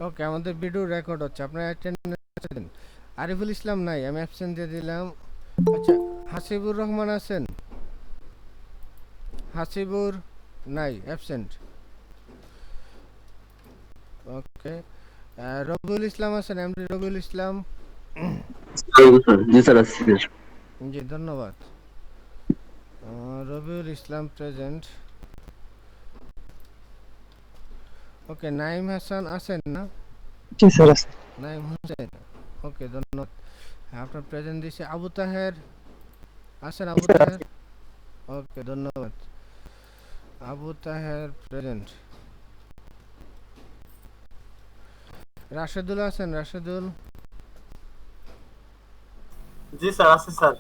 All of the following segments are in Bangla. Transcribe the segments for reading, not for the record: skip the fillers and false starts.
ওকে, আমাদের ভিডিও রেকর্ড হচ্ছে, আপনার অ্যাটেন্ডেন্স দিন। আরিফুল ইসলাম নাই, আমি অ্যাবসেন্ট দিয়ে দিলাম। আচ্ছা, হাসিবুর রহমান আছেন? হাসিবুর নাই, অ্যাবসেন্ট। ওকে, রবিউল ইসলাম আছেন? এমডি রবিউল ইসলাম? জি স্যার আসছি স্যার। জি, ধন্যবাদ। রবিউল ইসলাম প্রেজেন্ট। ওকে, নাইম হাসান আছেন না? জি স্যার আছে। নাইম হোসেন, ওকে, ধন্যবাদ। হ্যাঁ, আপনার প্রেজেন্ট দিচ্ছে। আবু তাহের আছেন? জি আবু স্যার তাহের, আছে। ওকে, ধন্যবাদ। আবু তাহের প্রেজেন্ট। রাশেদুল আছেন? রাশেদুল? জি স্যার আছে স্যার।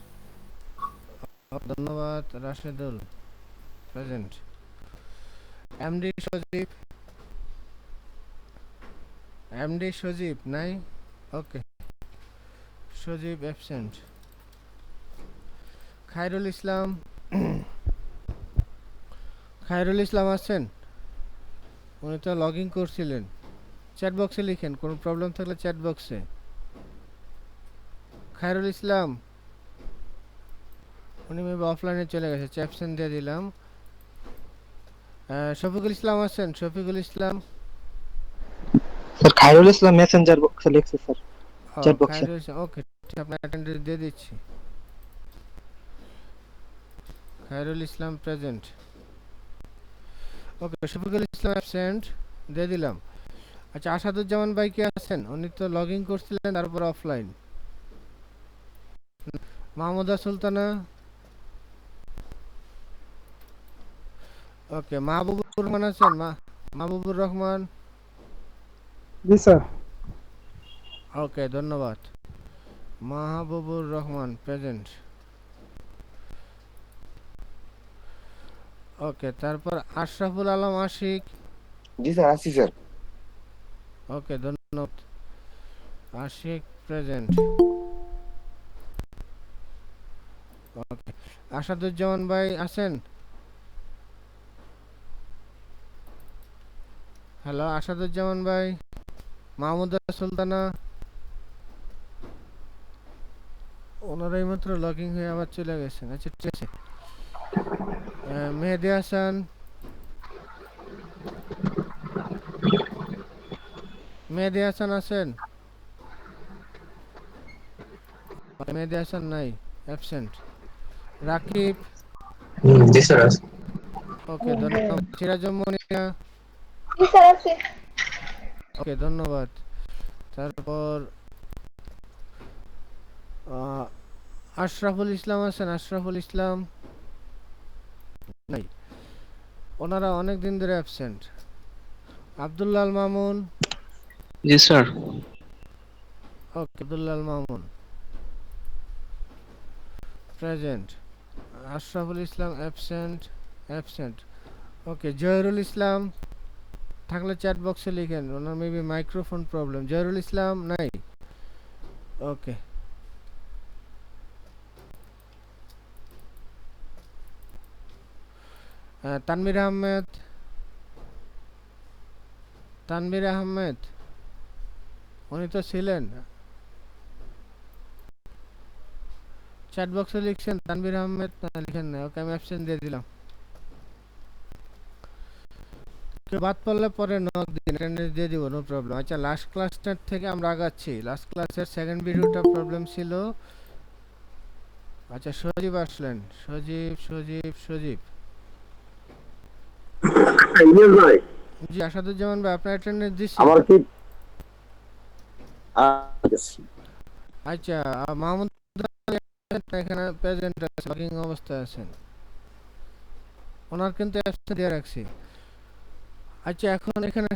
ধন্যবাদ, রাশেদুল প্রেজেন্ট। এমডি সজীব? এমডি সজীব নাই, ওকে, সজীব অ্যাবসেন্ট। খায়রুল ইসলাম? খায়রুল ইসলাম আছেন? উনি তো লগ ইন করছিলেন। চ্যাট বক্সে লিখেন, কোনো প্রবলেম থাকলে চ্যাট বক্সে। খায়রুল ইসলাম, উনি মেবি অফলাইনে চলে গেছে, অ্যাবসেন্ট দিয়ে দিলাম। শফিকুল ইসলাম আছেন? শফিকুল ইসলাম? স্যার খায়রুল ইসলাম মেসেঞ্জার বক্সে লিখছে স্যার, ও, চ্যাট বক্সে। খায়রুল ইসলাম, ওকে, আপনার অ্যাটেন্ডেন্স দিয়ে দিচ্ছি। খায়রুল ইসলাম প্রেজেন্ট। ওকে, শফিকুল ইসলাম অ্যাবসেন্ট দিয়ে দিলাম। আচ্ছা, আসাদুজ্জামান ভাই কি আছেন? উনি তো লগ ইন করছিলেন, তারপর অফলাইন। মাহমুদা সুলতানা? ওকে, মাহবুবুর রহমান আছেন? মাহবুবুর রহমান? জি স্যার। ওকে, ধন্যবাদ। মাহবুবুর রহমান প্রেজেন্ট। ওকে, তারপর আশরাফুল আলম আশিক? জি স্যার আসছি স্যার। ওকে, ধন্যবাদ। আশিক প্রেজেন্ট। ওকে, আসাদুজ্জামান ভাই আছেন? হ্যালো, আসাদুজ্জামান ভাই? মাহমুদা সুলতানা? ওনারা এইমাত্র লগ ইন হয়ে আবার চলে গেছেন। আচ্ছা, ঠিক আছে। মেহেদি হাসান? মেহেদি হাসান আছেন? মেহেদি হাসান নাই, অ্যাবসেন্ট। রাকিব? জি স্যার আসছি। ওকে, ধন্যবাদ। সিরাজুম মনিয়া? জি স্যার আছে। ওকে, ধন্যবাদ। তারপর আহ, আশরাফুল ইসলাম আছেন? আশরাফুল ইসলাম নাই, ওনারা অনেক দিন ধরে অ্যাবসেন্ট। আব্দুল্লাল মামুন? জি স্যার। ওকে, আব্দুল্লাল Mamun present. Ashraful Islam absent, absent. ওকে, জহিরুল ইসলাম থাকলে চ্যাট বক্সে লিখেন, ওনার মেবি মাইক্রোফোন প্রবলেম। জহিরুল ইসলাম নাই, ওকে। তানভীর আহমেদ? তানভীর আহমেদ, উনি তো ছিলেন, চ্যাট বক্সে লিখছেন তানভীর আহমেদ, না লিখেন না, ওকে, আমি অ্যাবসেন্ট দিয়ে দিলাম। কেউ বাদ পড়লে পরে নক দিন, অ্যাটেন্ডেন্স দিয়ে দিব, নো প্রবলেম। আচ্ছা, লাস্ট ক্লাসটার থেকে আমরা আগাচ্ছি। লাস্ট ক্লাসের সেকেন্ড ভিডিওটা প্রবলেম ছিল। আচ্ছা, সজীব আসলেন। সজীব, সজীব, সজীব। ইলিয়াস ভাই জি, আসাদুজ্জামান ভাই, আপনার অ্যাটেন্ডেন্স দিছি। আমার কি আচ্ছা, মাহমুদ এখানে প্রেজেন্ট আছে, ওয়ার্কিং অবস্থায় আছেন, ওনার কিন্তু অ্যাবসেন্ট দিয়ে রাখছি। আচ্ছা, এখন এখানে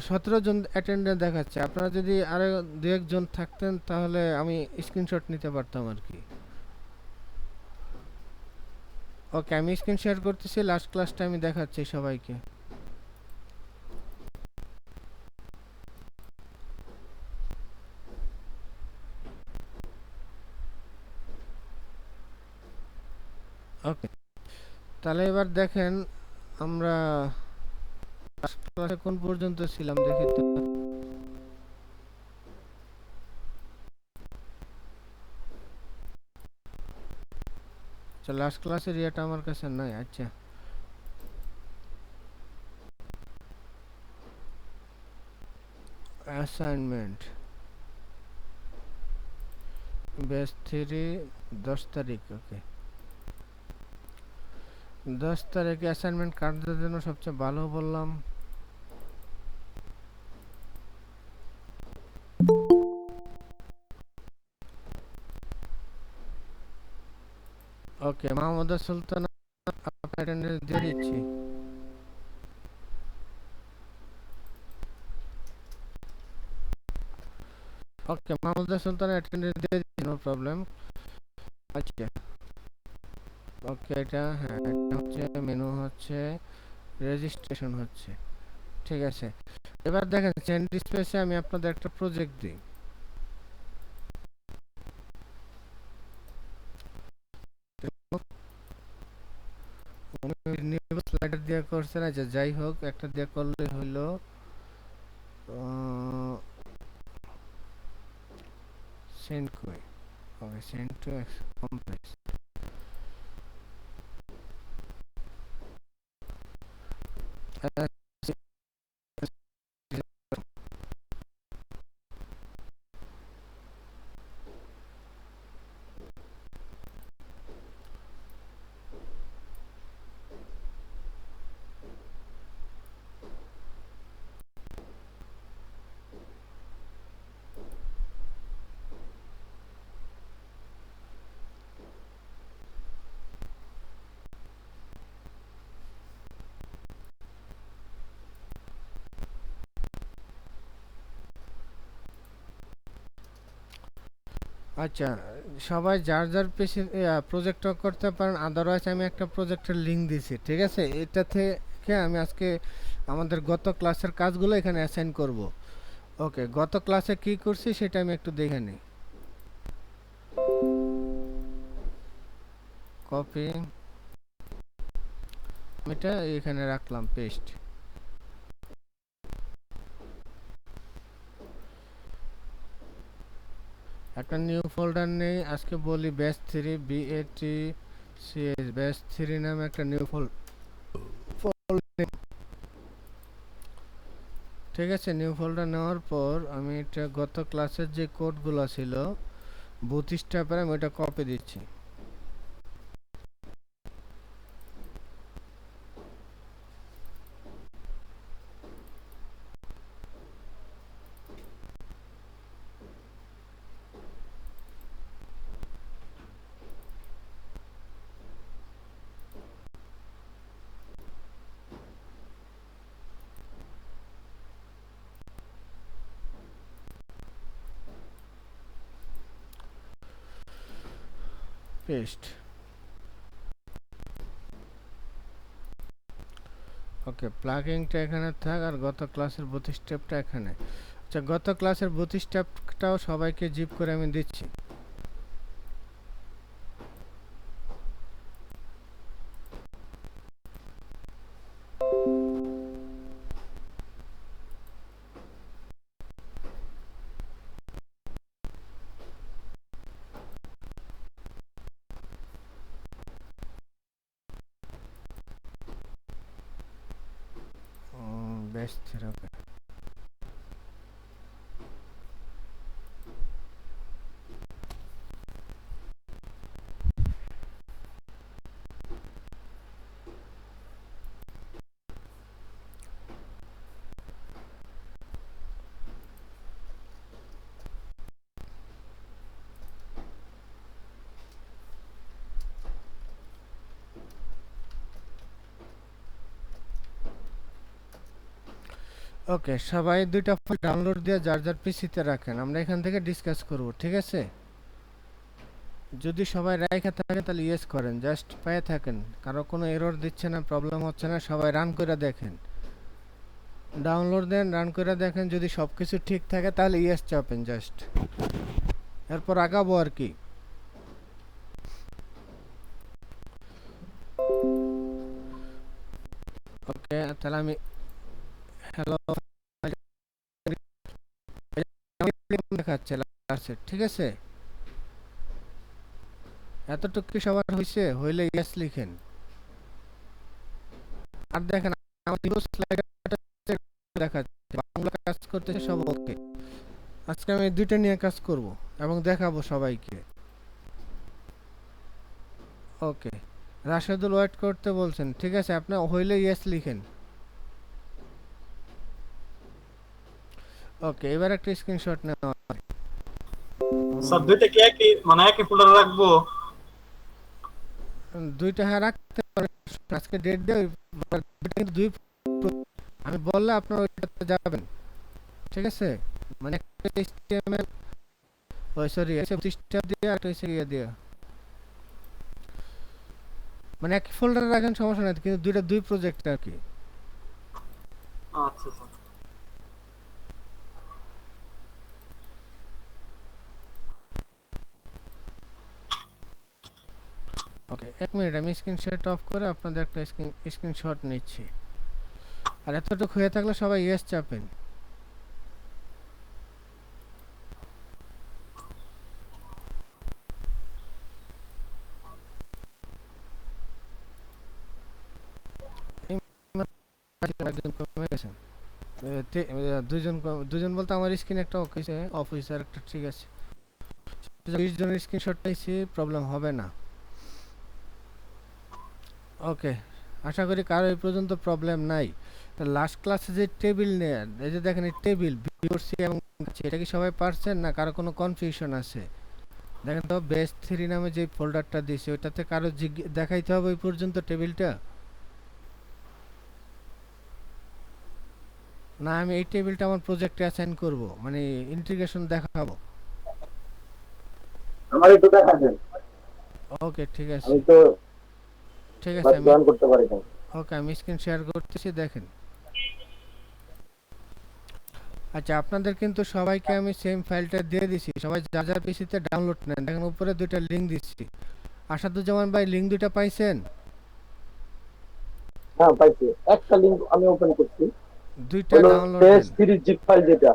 17 জন অ্যাটেন্ডেন্স দেখাচ্ছে। আপনারা যদি আরো 2-1 জন থাকতেন তাহলে আমি স্ক্রিনশট নিতে পারতাম আর কি। ওকে, আমি স্ক্রিন শেয়ার করতেছি, লাস্ট ক্লাসটা আমি দেখাচ্ছি সবাইকে। ওকে, তাহলে এবার দেখেন আমরা লাস্ট ক্লাসে কোন পর্যন্ত ছিলাম দেখি তো। আচ্ছা লাস্ট ক্লাসের ইয়েটা আমার কাছে নাই। আচ্ছা অ্যাসাইনমেন্ট বেস 3 10 তারিখ। ওকে 10 তারিখে অ্যাসাইনমেন্ট কাটদের জন্য সবচেয়ে ভালো বললাম ওকে মাহমুদা সুলতান আপনার অ্যাটেন্ডেন্স দিয়ে দিচ্ছি। ওকে মাহমুদা সুলতান অ্যাটেন্ডেন্স দিয়ে দিচ্ছি, নো প্রবলেম। আচ্ছা ওকে এটা হ্যাঁ এটা হচ্ছে মেনু হচ্ছে রেজিস্ট্রেশন হচ্ছে, ঠিক আছে। এবার দেখেন সেন্ড স্পেসে আমি আপনাদের একটা প্রজেক্ট দিই। নিউ স্লাইডার দিয়ে করছেন, আচ্ছা যাই হোক একটা দিয়ে করলে হইলো সেন্ড কই। ওকে সেন্ড টু কমপ্লেক্স। আচ্ছা সবাই যার যার পেশে প্রজেক্ট করতে পারেন, আদারওয়াইজ আমি একটা প্রজেক্টের লিংক দিছি, ঠিক আছে। এটা থেকে আমি আজকে আমাদের গত ক্লাসের কাজগুলো এখানে অ্যাসাইন করব। ওকে গত ক্লাসে কি করছি সেটা আমি একটু দেখে নিই। কপি এটা এখানে রাখলাম, পেস্ট। একটা নিউ ফোল্ডার নেই, আজকে বলি ব্যাচ 3 BATCH ব্যাচ 3 নামে একটা নিউ ফোল্ডার, ঠিক আছে। নিউ ফোল্ডার নেওয়ার পর আমি এটা গত ক্লাসের যে কোডগুলো ছিল বুথ স্ট্র্যাপের আমি ওটা কপি দিচ্ছি। পেস্ট। ওকে প্লাগিংটা এখানে থাক আর গত ক্লাসের বুথ স্ট্র্যাপটা এখানে। আচ্ছা গত ক্লাসের বুথ স্ট্র্যাপটাও সবাইকে জিপ করে আমি দিচ্ছি। বেশ ওকে ওকে সবাই দুইটা ফাইল ডাউনলোড দিয়ে যার যার পিসিতে রাখেন, আমরা এখান থেকে ডিসকাস করব, ঠিক আছে। যদি সবাই রাইখা থাকে তাহলে ইয়েস করেন, জাস্ট পায়ে থাকেন, কারো কোনো এরর দিচ্ছে না, প্রবলেম হচ্ছে না, সবাই রান করে দেখেন, ডাউনলোড দেন রান করে দেখেন, যদি সব কিছু ঠিক থাকে তাহলে ইয়েস চাপেন জাস্ট, এরপর আগাবো আর কি। ওকে তাহলে আমি হ্যালো দেখাচ্ছে, ঠিক আছে। এতটুকু কি সবার হয়েছে? হইলে ইয়েস লিখেন। আর দেখেন আমার ইউজ স্লাইডার দেখাচ্ছে বাংলা কাজ করতেছে সব ওকে। আজকে আমি দুইটা নিয়ে কাজ করব এবং দেখাবো সবাইকে। ওকে, রাশেদুল ওয়েট করতে বলছেন, ঠিক আছে আপনি হইলে ইয়েস লিখেন। ওকে, এবার একটা স্ক্রিনশট নেওয়া। স্যার দুইটা কি একই মানে একই ফোল্ডারে রাখবো? দুইটা হ্যাঁ রাখতে পারেন, আজকে ডেট দিয়ে কিন্তু দুই আমি বললে আপনার ওইটাতে যাবেন, ঠিক আছে? মানে একটা HTML সরি সিস্টেম দিয়ে একটা হচ্ছে ইয়ে দিয়ে, মানে এক ফোল্ডারে রাখেন সমস্যা নাই, কিন্তু দুই প্রজেক্ট আর কি। আচ্ছা স্যার। ওকে, এক মিনিট আমি স্ক্রিনশট অফ করে আপনাদের একটা স্ক্রিনশট নিচ্ছি। আর এতটুকু হয়ে থাকলে সবাই ইয়েস চাপেন। একজন কমে গেছেন, দুজন বলতে আমার স্ক্রিন একটা অফিসার একটা, ঠিক আছে 20 জনের স্ক্রিনশট পাইছি, প্রবলেম হবে না। ওকে, আশা করি কারো এই পর্যন্ত প্রবলেম নাই। তো লাস্ট ক্লাসে যে টেবিল নেন, এই যে দেখেন এই টেবিল বিওসি এবং এটা কি সবাই পারছেন না? কারো কোনো কনফিউশন আছে? দেখেন তো বেস 3 নামে যে ফোল্ডারটা দিয়েছে ওইটাতে কারো দেখাইতে হবে ওই পর্যন্ত টেবিলটা? না আমি এই টেবিলটা আমার প্রজেক্টে অ্যাসাইন করব, মানে ইন্টিগ্রেশন দেখাবো। আমার একটু দেখাবেন, ওকে ঠিক আছে, আমি তো ঠিক আছে আমি জয়েন করতে পারি না। ওকে আমি স্ক্রিন শেয়ার করতেছি, দেখেন। আচ্ছা আপনাদের কিন্তু সবাইকে আমি সেম ফাইলটা দিয়ে দিছি, সবাই যার যার পিসিতে ডাউনলোড নেন। দেখেন উপরে দুইটা লিংক দিচ্ছি। আসাদুজ্জামান ভাই লিংক দুইটা পাইছেন? হ্যাঁ পাইছি, একটা লিংক আমি ওপেন করছি, দুইটা ডাউনলোড টেস্ট দেন। সিরিজ জিপ ফাইল যেটা,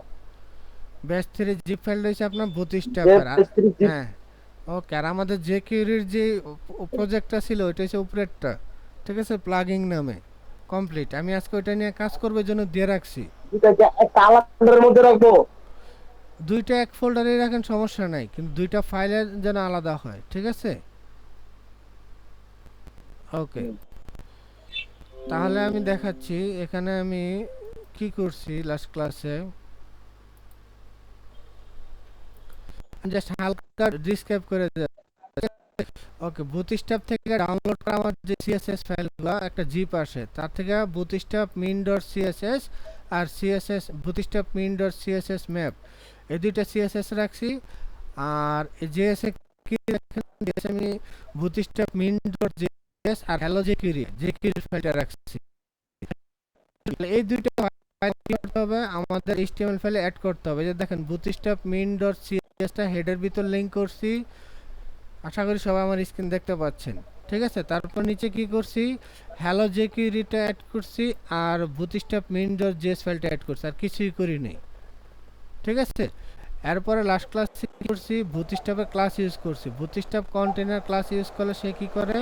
বেস 3 জিপ ফাইল রয়েছে আপনার 32 টা। Test series zip. হ্যাঁ ওকে, আর আমাদের যে কিউরির যে প্রজেক্টটা ছিল ওইটা হচ্ছে উপরেরটা, ঠিক আছে, প্লাগিং নামে কমপ্লিট। আমি আজকে ওইটা নিয়ে কাজ করব, এর জন্য দিয়ে রাখছি। দুইটা কি একটা আলাদার মধ্যে রাখবো? দুইটা এক ফোল্ডারে রাখেন সমস্যা নাই, কিন্তু দুইটা ফাইলের যেন আলাদা হয়, ঠিক আছে? ওকে, তাহলে আমি দেখাচ্ছি এখানে আমি কি করছি লাস্ট ক্লাসে, জাস্ট হালকা ডিসক্রাইব করে দেব। ওকে, বুটস্ট্র্যাপ থেকে ডাউনলোড করা আমার যে সিএসএস ফাইলগুলো একটা জিপ আসে, তার থেকে বুটস্ট্র্যাপ min.css আর সিএসএস বুটস্ট্র্যাপ min.css ম্যাপ, এই দুইটা সিএসএস রাখছি। আর জেএসএ কি রাখছি আমি, বুটস্ট্র্যাপ min.js আর হ্যালো jQuery ফাইলটা রাখছি। এই দুইটা ফাইল কি করতে হবে, আমাদের HTML ফাইলে অ্যাড করতে হবে। যে দেখেন বুটস্ট্র্যাপ min.css টা হেডের ভিতর লিংক করছি, আশা করি সবাই আমার স্ক্রিন দেখতে পাচ্ছেন, ঠিক আছে? তারপর নিচে কি করছি, হ্যালো jQueryটা অ্যাড করছি আর বুটস্ট্র্যাপ min.js ফাইলটা অ্যাড করছি, আর কিছুই করি নাই, ঠিক আছে? এরপরে লাস্ট ক্লাস কি করছি, বুটস্ট্র্যাপের ক্লাস ইউজ করছি। বুটস্ট্র্যাপ কন্টেইনার ক্লাস ইউজ করলে সে কি করে,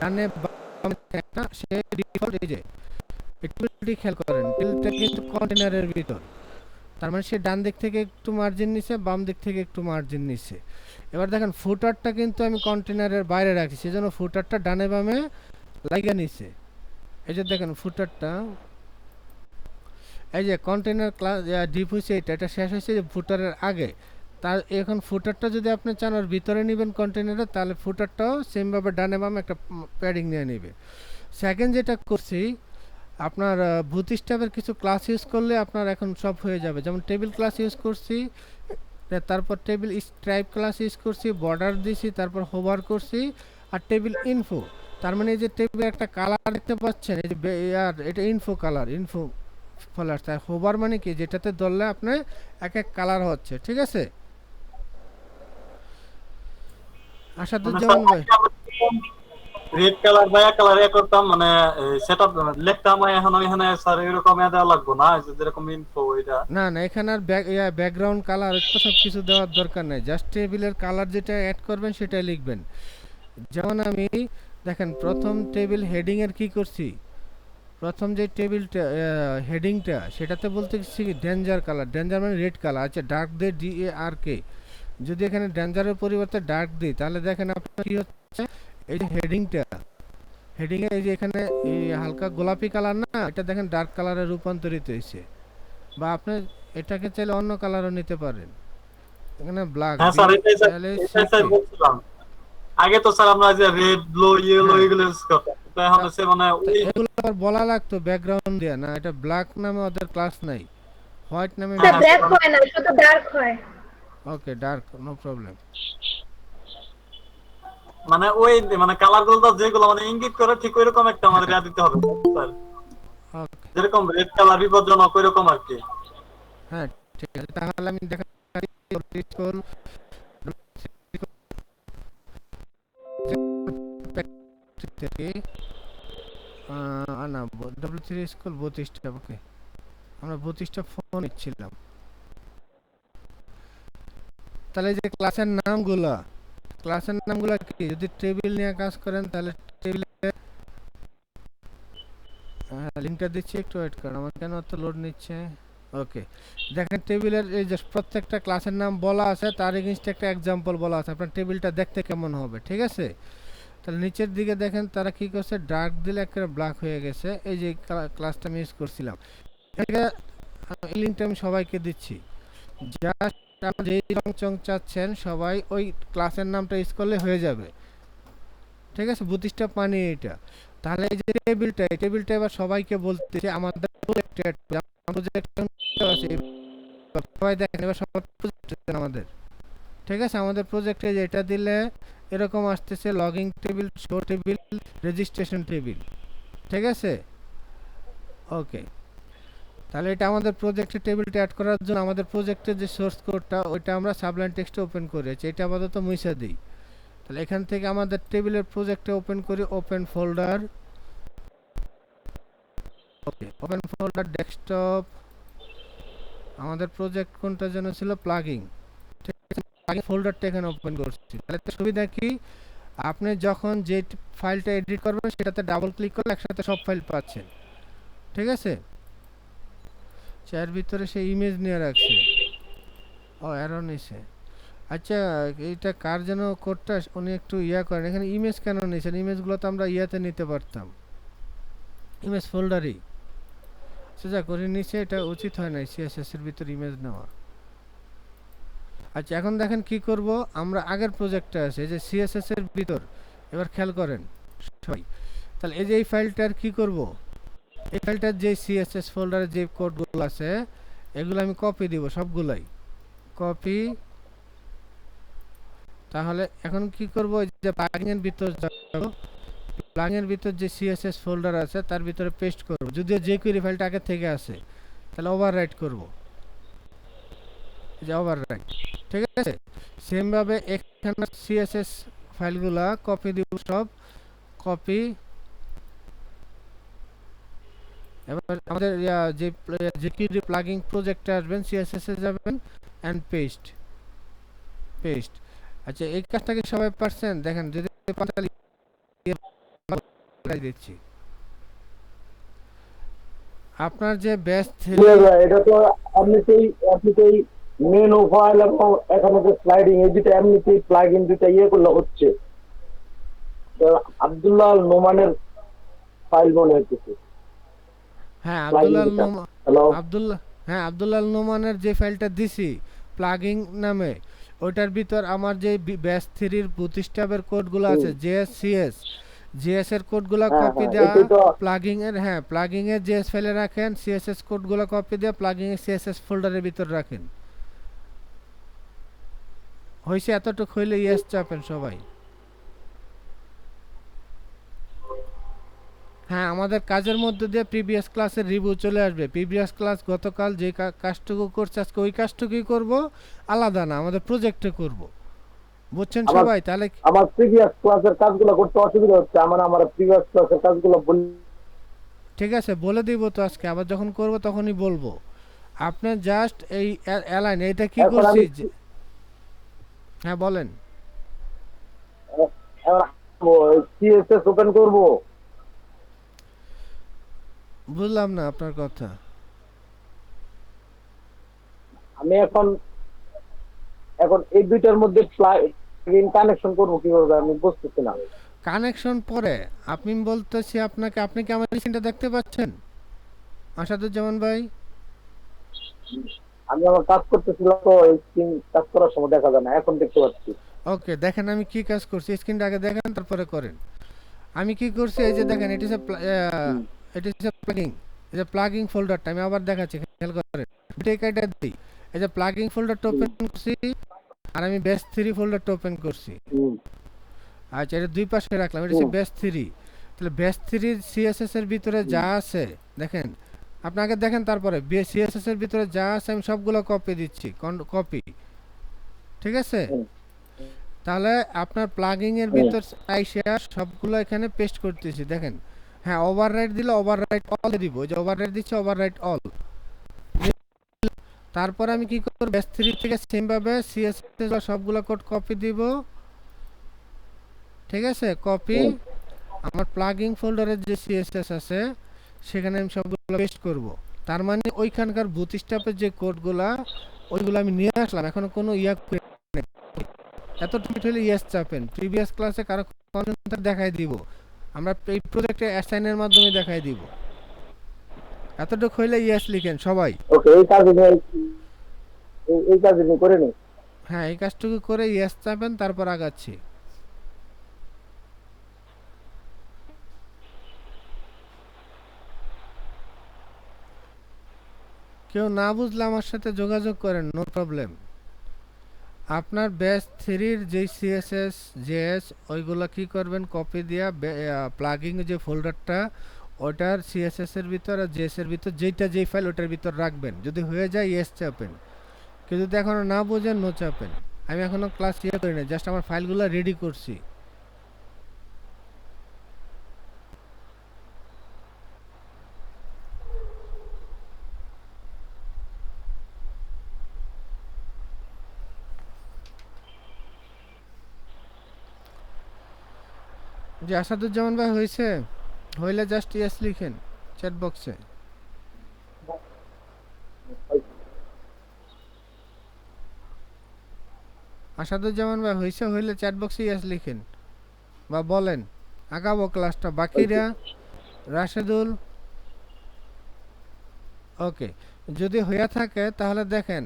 ডানে বামে একটা সে ডিফল্ট, এই যে টেবিলটি খেয়াল করেন, টেবিলটা কিন্তু কন্টেইনারের ভিতর, তার মানে সে ডান দিক থেকে একটু মার্জিন নিছে, বাম দিক থেকে একটু মার্জিন নিছে। এবার দেখেন ফুটারটা কিন্তু আমি কন্টেইনারের বাইরে রাখছি, সেজন্য ফুটারটা ডানে বামে লাগা নিছে। এই যে দেখেন ফুটারটা, এই যে কন্টেইনার ক্লাস ডিপ হয়েছে, এটা শেষ হয়েছে যে ফুটারের আগে। তার এখন ফুটারটা যদি আপনি চান ওর ভিতরে নেবেন কন্টেইনারে, তাহলে ফুটারটাও সেমভাবে ডানে বামে একটা প্যাডিং নিয়ে নেবে। সেকেন্ড যেটা করছি, আপনার বুটস্ট্র্যাপের কিছু ক্লাস ইউজ করলে আপনার এখন সব হয়ে যাবে। যেমন টেবিল ক্লাস ইউজ করছি, তারপর টেবিল স্ট্রাইপ ক্লাস ইউজ করছি, বর্ডার দিছি, তারপর হোভার করছি, আর টেবিল ইনফো। তার মানে এই যে টেবিল একটা কালার দেখতে পাচ্ছেন, এই যে এটা ইনফো কালার, ইনফো ফলার। তার হোভার মানে কি, যেটাতে ধরলে আপনার এক এক কালার হচ্ছে, ঠিক আছে? আসাদুজ্জামান ভাই, রেড কালার বা এক কালার এ করতাম মানে সেটআপ লিখতাম, এখন এখানে স্যার এরকম দেওয়া লাগবে না, যেরকম ইনফো ওইটা? না না, এখানে আর ব্যাকগ্রাউন্ড কালার তো সব কিছু দেওয়ার দরকার নেই, জাস্ট টেবিলের কালার যেটা অ্যাড করবেন সেটাই লিখবেন। যেমন আমি দেখেন প্রথম টেবিল হেডিং এর কি করছি, প্রথম যে টেবিলটা হেডিংটা সেটাতে বলতে গেছি ডেঞ্জার কালার, ডেঞ্জার মানে রেড কালার। আচ্ছা ডার্ক দে DARK, যদি এখানে ডেঞ্জারের পরিবর্তে ডার্ক দিই তাহলে দেখেন আপনার কি হচ্ছে, এই যে হেডিংটা, হেডিং এ এই যে এখানে এই হালকা গোলাপি কালার না, এটা দেখেন ডার্ক কালারে রূপান্তরিত হয়েছে। বা আপনি এটাকে চাইলে অন্য কালারও নিতে পারেন, এখানে ব্ল্যাক হ্যাঁ স্যার, তাহলে এটাই স্যার বলছিলাম। আগে তো স্যার আমরা যে রেড ব্লু ইয়েলো হ্যাঁ এগুলো ইউজ করতাম, তো এখন হচ্ছে মানে তো ওই এগুলো আবার বলা লাগতো ব্যাকগ্রাউন্ড দিয়ে না, এটা ব্ল্যাক নামে ওদের ক্লাস নাই, হোয়াইট নামে এটা মেনশন ব্ল্যাক করা। হয় না, শুধু ডার্ক হয়। ওকে ডার্ক, নো প্রবলেম। মানে ওই মানে কালার গুলো যেগুলো মানে ইঙ্গিত করে ঠিক ওইরকম একটা আমাদের ইয়া দিতে হবে স্যার, ওকে যেরকম রেড কালার বিপজ্জনক ওইরকম আর কি। হ্যাঁ ঠিক আছে, তাহলে আমি দেখাচ্ছি স্কুল থেকে না W3 স্কুল 32টা, ওকে আমরা 32টা ফোন নিচ্ছিলাম। তাহলে এই যে ক্লাসের নামগুলা, ক্লাসের নামগুলা কি, যদি টেবিল নিয়ে কাজ করেন তাহলে টেবিলে লিংকটা দিচ্ছি, একটু ওয়েট করেন, আমার কেন তো লোড নিচ্ছে। ওকে দেখেন টেবিলের এই যে প্রত্যেকটা ক্লাসের নাম বলা আছে, তার এগেইনস্টে একটা এক্সাম্পল বলা আছে, আপনার টেবিলটা দেখতে কেমন হবে, ঠিক আছে। তাহলে নিচের দিকে দেখেন তারা কি করছে, ডার্ক দিলে একেবারে ব্ল্যাক হয়ে গেছে, এই যে ক্লাসটা আমি ইউজ করছিলাম, এই লিঙ্কটা আমি সবাইকে দিচ্ছি। জাস্ট আপনি যেই রং চং চাচ্ছেন সবাই ওই ক্লাসের নামটা ইউজ করলে হয়ে যাবে, ঠিক আছে। 32টা পানি এটা। তাহলে এই যে টেবিলটা, এই টেবিলটা এবার সবাইকে বলতেছে আমাদের প্রজেক্টেড আছে, সবাই দেখেন এবার সবার প্রজেক্ট আমাদের, ঠিক আছে। আমাদের প্রজেক্টে যেটা দিলে এরকম আসতেছে login table, show table, registration table, ঠিক আছে। ওকে তাহলে এটা আমাদের প্রজেক্টের টেবিলটা অ্যাড করার জন্য আমাদের প্রজেক্টের যে সোর্স কোডটা ওইটা আমরা সাবলাইন টেক্সটে ওপেন করেছি, এটা আপাতত মুছে দিই। তাহলে এখান থেকে আমাদের টেবিলের প্রজেক্টে ওপেন করি, ওপেন ফোল্ডার, ওকে ওপেন ফোল্ডার ডেস্কটপ, আমাদের প্রজেক্ট কোনটা যেন ছিল, প্লাগিং, ঠিক আছে। প্লাগিং ফোল্ডারটা এখানে ওপেন করছি। তাহলে তো সুবিধা কি, আপনি যখন যে ফাইলটা এডিট করবেন সেটাতে ডাবল ক্লিক করলে একসাথে সব ফাইল পাচ্ছেন, ঠিক আছে। এর ভিতরে সে ইমেজ নিয়ে রাখছে, ও এরর নিছে। আচ্ছা এইটা কার যেন কোডটা উনি একটু ইয়া করেন, এখানে ইমেজ কেন নিয়েছেন, ইমেজগুলো তো আমরা ইয়াতে নিতে পারতাম, ইমেজ ফোল্ডারই সেটা করে নিচে, এটা উচিত হয় না সিএসএস এর ভিতর ইমেজ নেওয়া। আচ্ছা এখন দেখেন কি করব, আমরা আগের প্রজেক্টটা আছে এই যে সিএসএস এর ভিতর, এবার খেয়াল করেন সবাই। তাহলে এই যে এই ফাইলটার কি করব, এই ফাইলটার যে সিএসএস ফোল্ডারে যে কোডগুলো আছে এগুলো আমি কপি দিব সবগুলাই, কপি। তাহলে এখন কি করব, এই যে প্লাগইন এর ভিতর যাব, প্লাগইন এর ভিতর যে সিএসএস ফোল্ডার আছে তার ভিতরে পেস্ট করব, যদিও যে কোয়েরি ফাইলটা আগে থেকে আছে, তাহলে ওভাররাইট করব, এই যে ওভাররাইট, ঠিক আছে। সেম ভাবে এখানে সিএসএস ফাইলগুলা কপি দিব সব, কপি। এবার আমাদের যে কোয়েরি প্লাগইন প্রজেক্টে আসবেন, সিএসএস এ যাবেন এন্ড পেস্ট, পেস্ট। আচ্ছা এই কাজটা কি সবাই পারছেন, দেখেন যদি দিচ্ছি আপনার যে বেস্ট এটা তো এমনিতেই মেনু ফাইল এবং এখানে যে স্লাইডিং এই দুটো এমনিতেই প্লাগইন দুটো ইয়ে করলে হচ্ছে। তো আব্দুল্লাহ আল নোমানের ফাইল মনে হচ্ছে। হ্যাঁ Plugin আব্দুল্লাহ যেটা। নোমান, হ্যালো আব্দুল্লাহ, হ্যাঁ আব্দুল্লাহ নোমানের যে ফাইলটা দিছি প্লাগইন নামে, ওইটার ভিতর আমার যে ব্যাস 3 এর বুটস্ট্র্যাপের কোডগুলো আছে, জেএস জিএস এর কোডগুলো হ্যাঁ, কপি হ্যাঁ, দেওয়া, এটাই তো। প্লাগইন এর, হ্যাঁ প্লাগইন এর জেএস ফাইলে রাখেন, সিএসএস কোডগুলো কপি দিয়ে প্লাগইন এর সিএসএস ফোল্ডারের ভিতর রাখেন। হইছে এতটুকু হইলে ইয়েস চাপেন সবাই। হ্যাঁ আমাদের কাজের মধ্যে দিয়ে প্রিভিয়াস ক্লাসের রিভিউ চলে আসবে, প্রিভিয়াস ক্লাস গতকাল যে কাজটুকু করছে আজকে ওই কাজটুকুই করব, আলাদা না, আমাদের প্রজেক্টে করব, বুঝছেন সবাই। তাহলে আমার প্রিভিয়াস ক্লাসের কাজগুলো করতে অসুবিধা হচ্ছে, আমার প্রিভিয়াস ক্লাসের কাজগুলো ঠিক আছে বলে দিব তো, আজকে আবার যখন করব তখনই বলবো। আপনি জাস্ট এই অ্যালাইন এটা কি করছি হ্যাঁ বলেন। সিএসএস ওপেন করব। বুঝলাম না আপনার কথা। আমি এখন এখন এই দুইটার মধ্যে প্লাগইন কানেকশন করব কিভাবে আমি বুঝতেছি না। কানেকশন পরে আমি বলতেছি আপনাকে, আপনি কি আমার স্ক্রিনটা দেখতে পাচ্ছেন আসাদুজ্জামান ভাই? আমি আমার কাজ করতেছিলাম তো স্ক্রিন কাজ করার সময় দেখা যায় না, এখন দেখতে পাচ্ছি। ওকে, দেখেন আমি কি কাজ করছি, স্ক্রিনটা আগে দেখেন তারপরে করেন। আমি কি করছি, এই যে দেখেন এটি হচ্ছে হুম, এটি হচ্ছে প্লাগিং, এই যে প্লাগিং ফোল্ডারটা আমি আবার দেখাচ্ছি, খেয়াল করেন। দুইটাই কাইটা দিই, এই যে প্লাগিং ফোল্ডারটা হুম, ওপেন করছি আর আমি বেস 3 ফোল্ডারটা ওপেন করছি। হুম, আচ্ছা, এটা দুই পাশে রাখলাম, এটা হচ্ছে হুম, বেস 3। তাহলে বেস 3 সিএসএস এর ভিতরে যা আছে দেখেন, আপনি আগে দেখেন তারপরে সিএসএস এর ভিতরে যা আছে আমি সবগুলো কপি দিচ্ছি, কপি, ঠিক আছে? হুম, তাহলে আপনার প্লাগিং এর হুম, ভিতর আইসা সবগুলো এখানে পেস্ট করতেছি, দেখেন। হ্যাঁ, ওভাররাইট দিলে ওভাররাইট অল দিব, ওই যে ওভাররাইট দিচ্ছে ওভাররাইট অল। তারপর আমি কি করব, বেস 3 থেকে সেম ভাবে সিএসএস সবগুলো কোড কপি দিব, ঠিক আছে? কপি হুম। আমার প্লাগিং ফোল্ডারের যে সিএসএস আছে সেখানে আমি সবগুলো পেস্ট করব। তার মানে ওইখানকার বুটস্ট্র্যাপের যে কোডগুলা ওইগুলো আমি নিয়ে আসলাম, এখনো কোনো করে নাই। এতটুকু হলে ইয়েস চাপেন, প্রিভিয়াস ক্লাসে কারো কনসেন্ট দেখাই দিব, আমরা এই প্রজেক্টে অ্যাসাইনের মাধ্যমে দেখাই দিব। এতটুকু হইলে ইয়েস লিখেন সবাই। ওকে, এই কাজ নিয়ে করে নি। হ্যাঁ, এই কাজটুকু করে ইয়েস চাপেন, তারপর আগাচ্ছি। কেউ না বুঝলে আমার সাথে যোগাযোগ করেন, নো প্রবলেম। আপনার বেস 3-র যেই সিএসএস জেএস ওইগুলো কি করবেন, কপি দিয়া প্লাগিং যে ফোল্ডারটা ওটার সিএসএস এর ভিতর আর জেএস এর ভিতর যেই ফাইল ওটার ভিতর রাখবেন। যদি হয়ে যায় ইয়েস চাপেন, কেউ যদি এখনো না বোঝেন নো চাপেন। আমি এখনো ক্লাস করি না, জাস্ট আমার ফাইলগুলো রেডি করছি। যে আসাদুজ্জামান ভাই হয়েছে, হইলে জাস্ট ইয়েস লিখেন চ্যাট বক্সে। আসাদুজ্জামান ভাই হয়েছে, হইলে চ্যাট বক্সে ইয়েস লিখেন বা বলেন, আগাবো ক্লাসটা। বাকিরা, রাশেদুল, ওকে। যদি হইয়া থাকে তাহলে দেখেন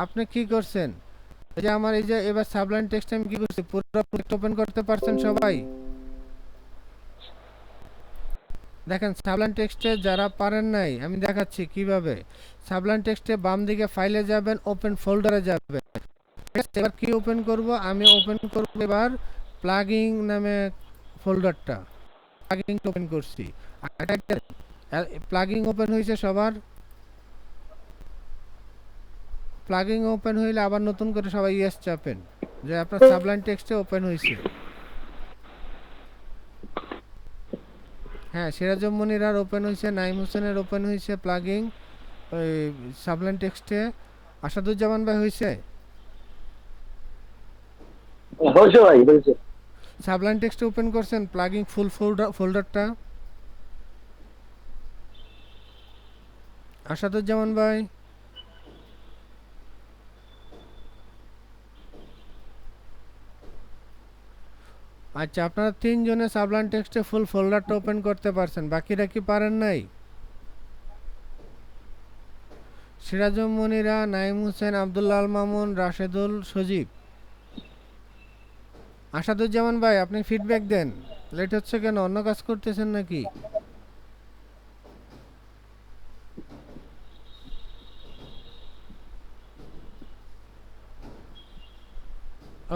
আপনি কি করছেন। এই যে আমার এই যে এবার সাবলাইন টেক্সট আমি কি করছি, পুরো প্রজেক্ট ওপেন করতে পারছেন সবাই? দেখেন সাবলাইন টেক্সটে যারা পারেন নাই আমি দেখাচ্ছি কিভাবে। সাবলাইন টেক্সটে বাম দিকে ফাইলে যাবেন, ওপেন ফোল্ডারে যাবেন। এবার কি ওপেন করব, আমি ওপেন করব এবার প্লাগিং নামে ফোল্ডারটা, প্লাগিং ওপেন করছি। প্লাগিং ওপেন হয়েছে সবার? প্লাগিং ওপেন হইলে আবার নতুন করে সবাই ইয়েস চাপেন যে আপনার সাবলাইন টেক্সটে ওপেন হয়েছে। হ্যাঁ, সিরাজুম মনিরার ওপেন হয়েছে, নাইম হোসেনের ওপেন হয়েছে প্লাগিং ওই সাবলাইন টেক্সটে। আসাদুজ্জামান ভাই হয়েছে? হয়েছে ভাই, হয়েছে। সাবলাইন টেক্সটে ওপেন করছেন প্লাগিং ফুল ফোল্ডারটা? আসাদুজ্জামান ভাই? আচ্ছা, আপনারা তিনজনে সাবলাইন টেক্সটে ফুল ফোল্ডারটা ওপেন করতে পারছেন, বাকিরা কি পারেন নাই? সিরাজুম মনিরা, নাইম হোসেন, আব্দুল্লাহ আল মামুন, রাশেদুল, সজীব। আসাদুজ্জামান ভাই আপনি ফিডব্যাক দেন, লেট হচ্ছে কেন, অন্য কাজ করতেছেন নাকি?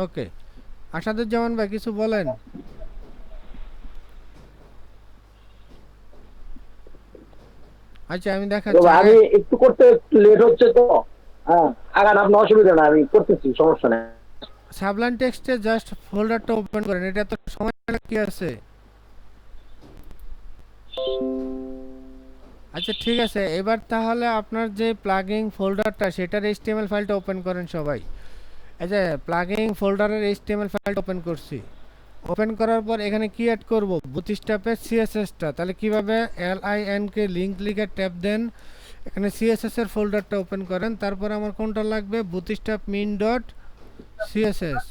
ওকে, আসাদুজ্জামান ভাই কিছু বলেন। আচ্ছা, আমি দেখাচ্ছি। আমি একটু করতে একটু লেট হচ্ছে তো। হ্যাঁ, আগান, আপনার অসুবিধা না, আমি করতেছি, সমস্যা নেই। সাবলাইন টেক্সটে জাস্ট ফোল্ডারটা ওপেন করেন, এটা তো সময় কি আছে। আচ্ছা ঠিক আছে, এবার তাহলে আপনার যে প্লাগিং ফোল্ডারটা সেটার এইচটিএমএল ফাইলটা ওপেন করেন সবাই। এই যে প্লাগিং ফোল্ডারের এইচটিএমএল ফাইলটা ওপেন করছি। ওপেন করার পর এখানে কি অ্যাড করব, বুটস্ট্র্যাপের সিএসএসটা। তাহলে কিভাবে, LIN কে লিংক লিখে ট্যাপ দেন, এখানে সিএসএস এর ফোল্ডারটা ওপেন করেন, তারপর আমার কোনটা লাগবে, বুটস্ট্র্যাপ min ডট সিএসএস।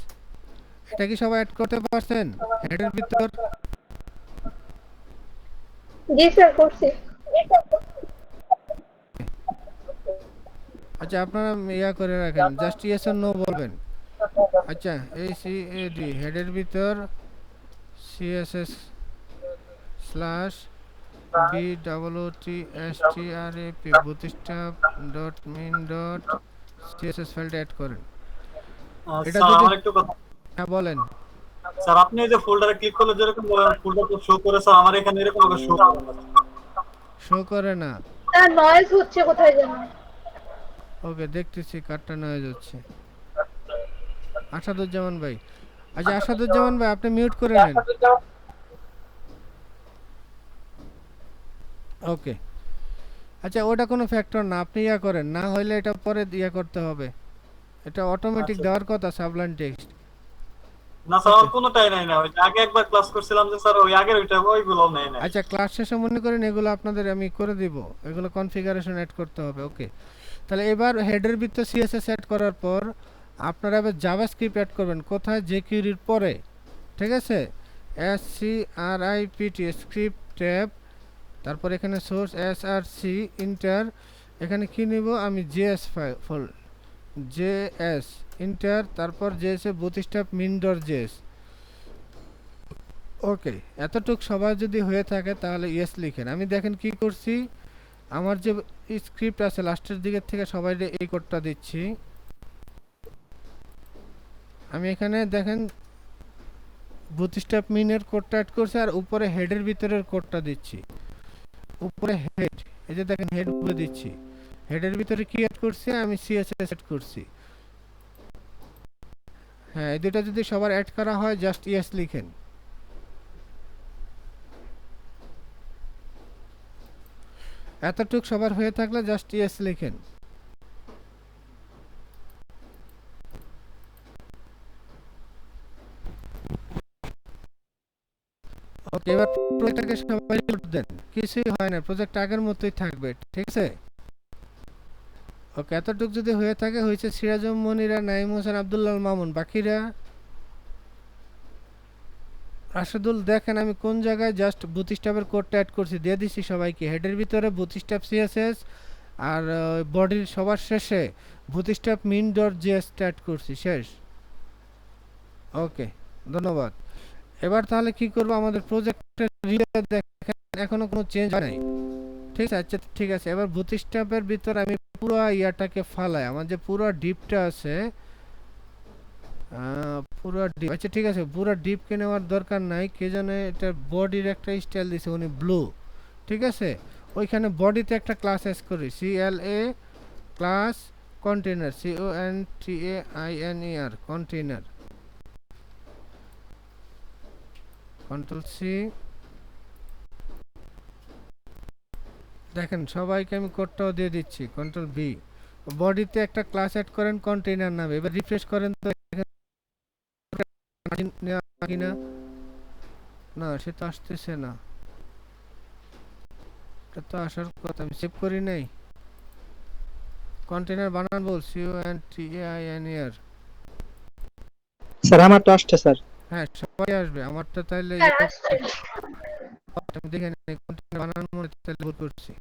এটা কি সবাই অ্যাড করতে পারছেন হেডের ভিতর? জি স্যার করছি। আচ্ছা আপনারা ইয়া করে রাখেন, জাস্ট ইয়েস অর নো বলবেন। আচ্ছা ACAD হেডের ভিতর CSS slash BOOTSTRAP bootstrap dot min dot CSS ফাইলটা অ্যাড করেন। এটা স্যার যদি, আমার একটু কথা, হ্যাঁ বলেন। স্যার আপনি এই যে ফোল্ডারে ক্লিক করলে যেরকম ফোল্ডারটা শো করে, স্যার আমার এখানে এরকম ভাবে শো করে না। শো করে না? স্যার নয়েজ হচ্ছে কোথায় যেন। ওকে দেখতেছি কারটা নয়েজ হচ্ছে। আসাদুজ্জামান ভাই, আচ্ছা আসাদুজ্জামান ভাই আপনি মিউট করে নেন। ওকে আচ্ছা, ওটা কোনো ফ্যাক্টর না, আপনি ইয়া করেন, না হইলে এটা পরে ইয়া করতে হবে, এটা অটোমেটিক আচ্ছা। দেওয়ার কথা সাবলাইম টেক্সট। না স্যার আমার কোনোটাই নাই না, ওই যে আগে একবার ক্লাস করছিলাম যে স্যার ওই আগের ওইটা ওইগুলো নেই না। আচ্ছা ক্লাস শেষে মনে করেন এগুলো আপনাদের আমি করে দিব, এগুলো কনফিগারেশন অ্যাড করতে হবে। ওকে তাহলে এবার হেডের ভিতরে সিএসএস অ্যাড করার পর আপনারা এবার জাভাস্ক্রিপ্ট অ্যাড করবেন। কোথায়, jQuery পরে, ঠিক আছে, SCRIPT স্ক্রিপ্ট ট্যাব, তারপর এখানে সোর্স SRC ইন্টার, এখানে কি নিব আমি জেএস ফাইল জেএস ইন্টার, তারপর জেএস এ বুটস্ট্র্যাপ min ডট জেএস। ওকে এতটুক সবার যদি হয়ে থাকে তাহলে ইয়েস লিখেন। আমি দেখেন কি করছি, আমার যে স্ক্রিপ্ট আছে লাস্টের দিকের থেকে সবাই এই কোডটা দিচ্ছি। আমি এখানে দেখেন বুটস্ট্র্যাপ min এর কোডটা অ্যাড করছি, আর উপরে হেডের ভিতরের কোডটা দিচ্ছি। উপরে হেড, এই যে দেখেন হেড বলে দিচ্ছি, হেডের ভিতরে কি অ্যাড করছি আমি, সিএসএস অ্যাড করছি। হ্যাঁ এই দুটো যদি সবার অ্যাড করা হয় জাস্ট ইয়েস লিখেন। এতটুক সবার হয়ে থাকলে জাস্ট ইয়েস লিখেন। ওকে এবার প্রজেক্টটাকে সবাই লোড দেন, কিছুই হয় না, প্রজেক্ট আগের মতোই থাকবে, ঠিক আছে। ওকে এতটুক যদি হয়ে থাকে, হয়েছে সিরাজুম মনিরা, নাইম হোসেন, আব্দুল্লাহ মামুন, বাকিরা রাশেদুল। দেখেন আমি কোন জায়গায় জাস্ট বুটস্ট্র্যাপের কোডটা অ্যাড করছি, দিয়ে দিছি সবাইকে। হেডের ভিতরে বুটস্ট্র্যাপ সিএসএস, আর বডির সবার শেষে bootstrap min dot JS add করছি, শেষ। ওকে ধন্যবাদ। এবার তাহলে কি করব, আমাদের প্রজেক্টের দেখেন এখনো কোনো চেঞ্জ হয় নাই, ঠিক আছে। আচ্ছা ঠিক আছে, এবার বুটস্ট্র্যাপের ভিতর আমি পুরো ইয়াটাকে ফালাই, আমার যে পুরো ডিপটা আছে, পুরো ডিপ, আচ্ছা ঠিক আছে পুরো ডিপকে নেওয়ার দরকার নাই, কে জানে এটা বডির একটা স্টাইল দিছে উনি ব্লু, ঠিক আছে। ওইখানে বডিতে একটা ক্লাস অ্যাড করি, CLA class container, CONTAINER container, control C. দেখেন সবাইকে আমি কোডটাও দিয়ে দিচ্ছি, কন্ট্রোল বি। বডিতে একটা ক্লাস অ্যাড করেন কন্টেইনার নামে, এবার রিফ্রেশ করেন তো কিনা, না সে তো আসতেছে না, এটা তো আসার কথা, আমি সেভ করি নাই। কন্টেইনার বানান বল, CONTAINER। স্যার আমার তো আসছে স্যার। হ্যাঁ সবাই আসবে, আমারটা তাইলে স্যার আসছে। আমি দেখে নিই কন্টেইনার বানান মনে তাইলে ভুল করছি।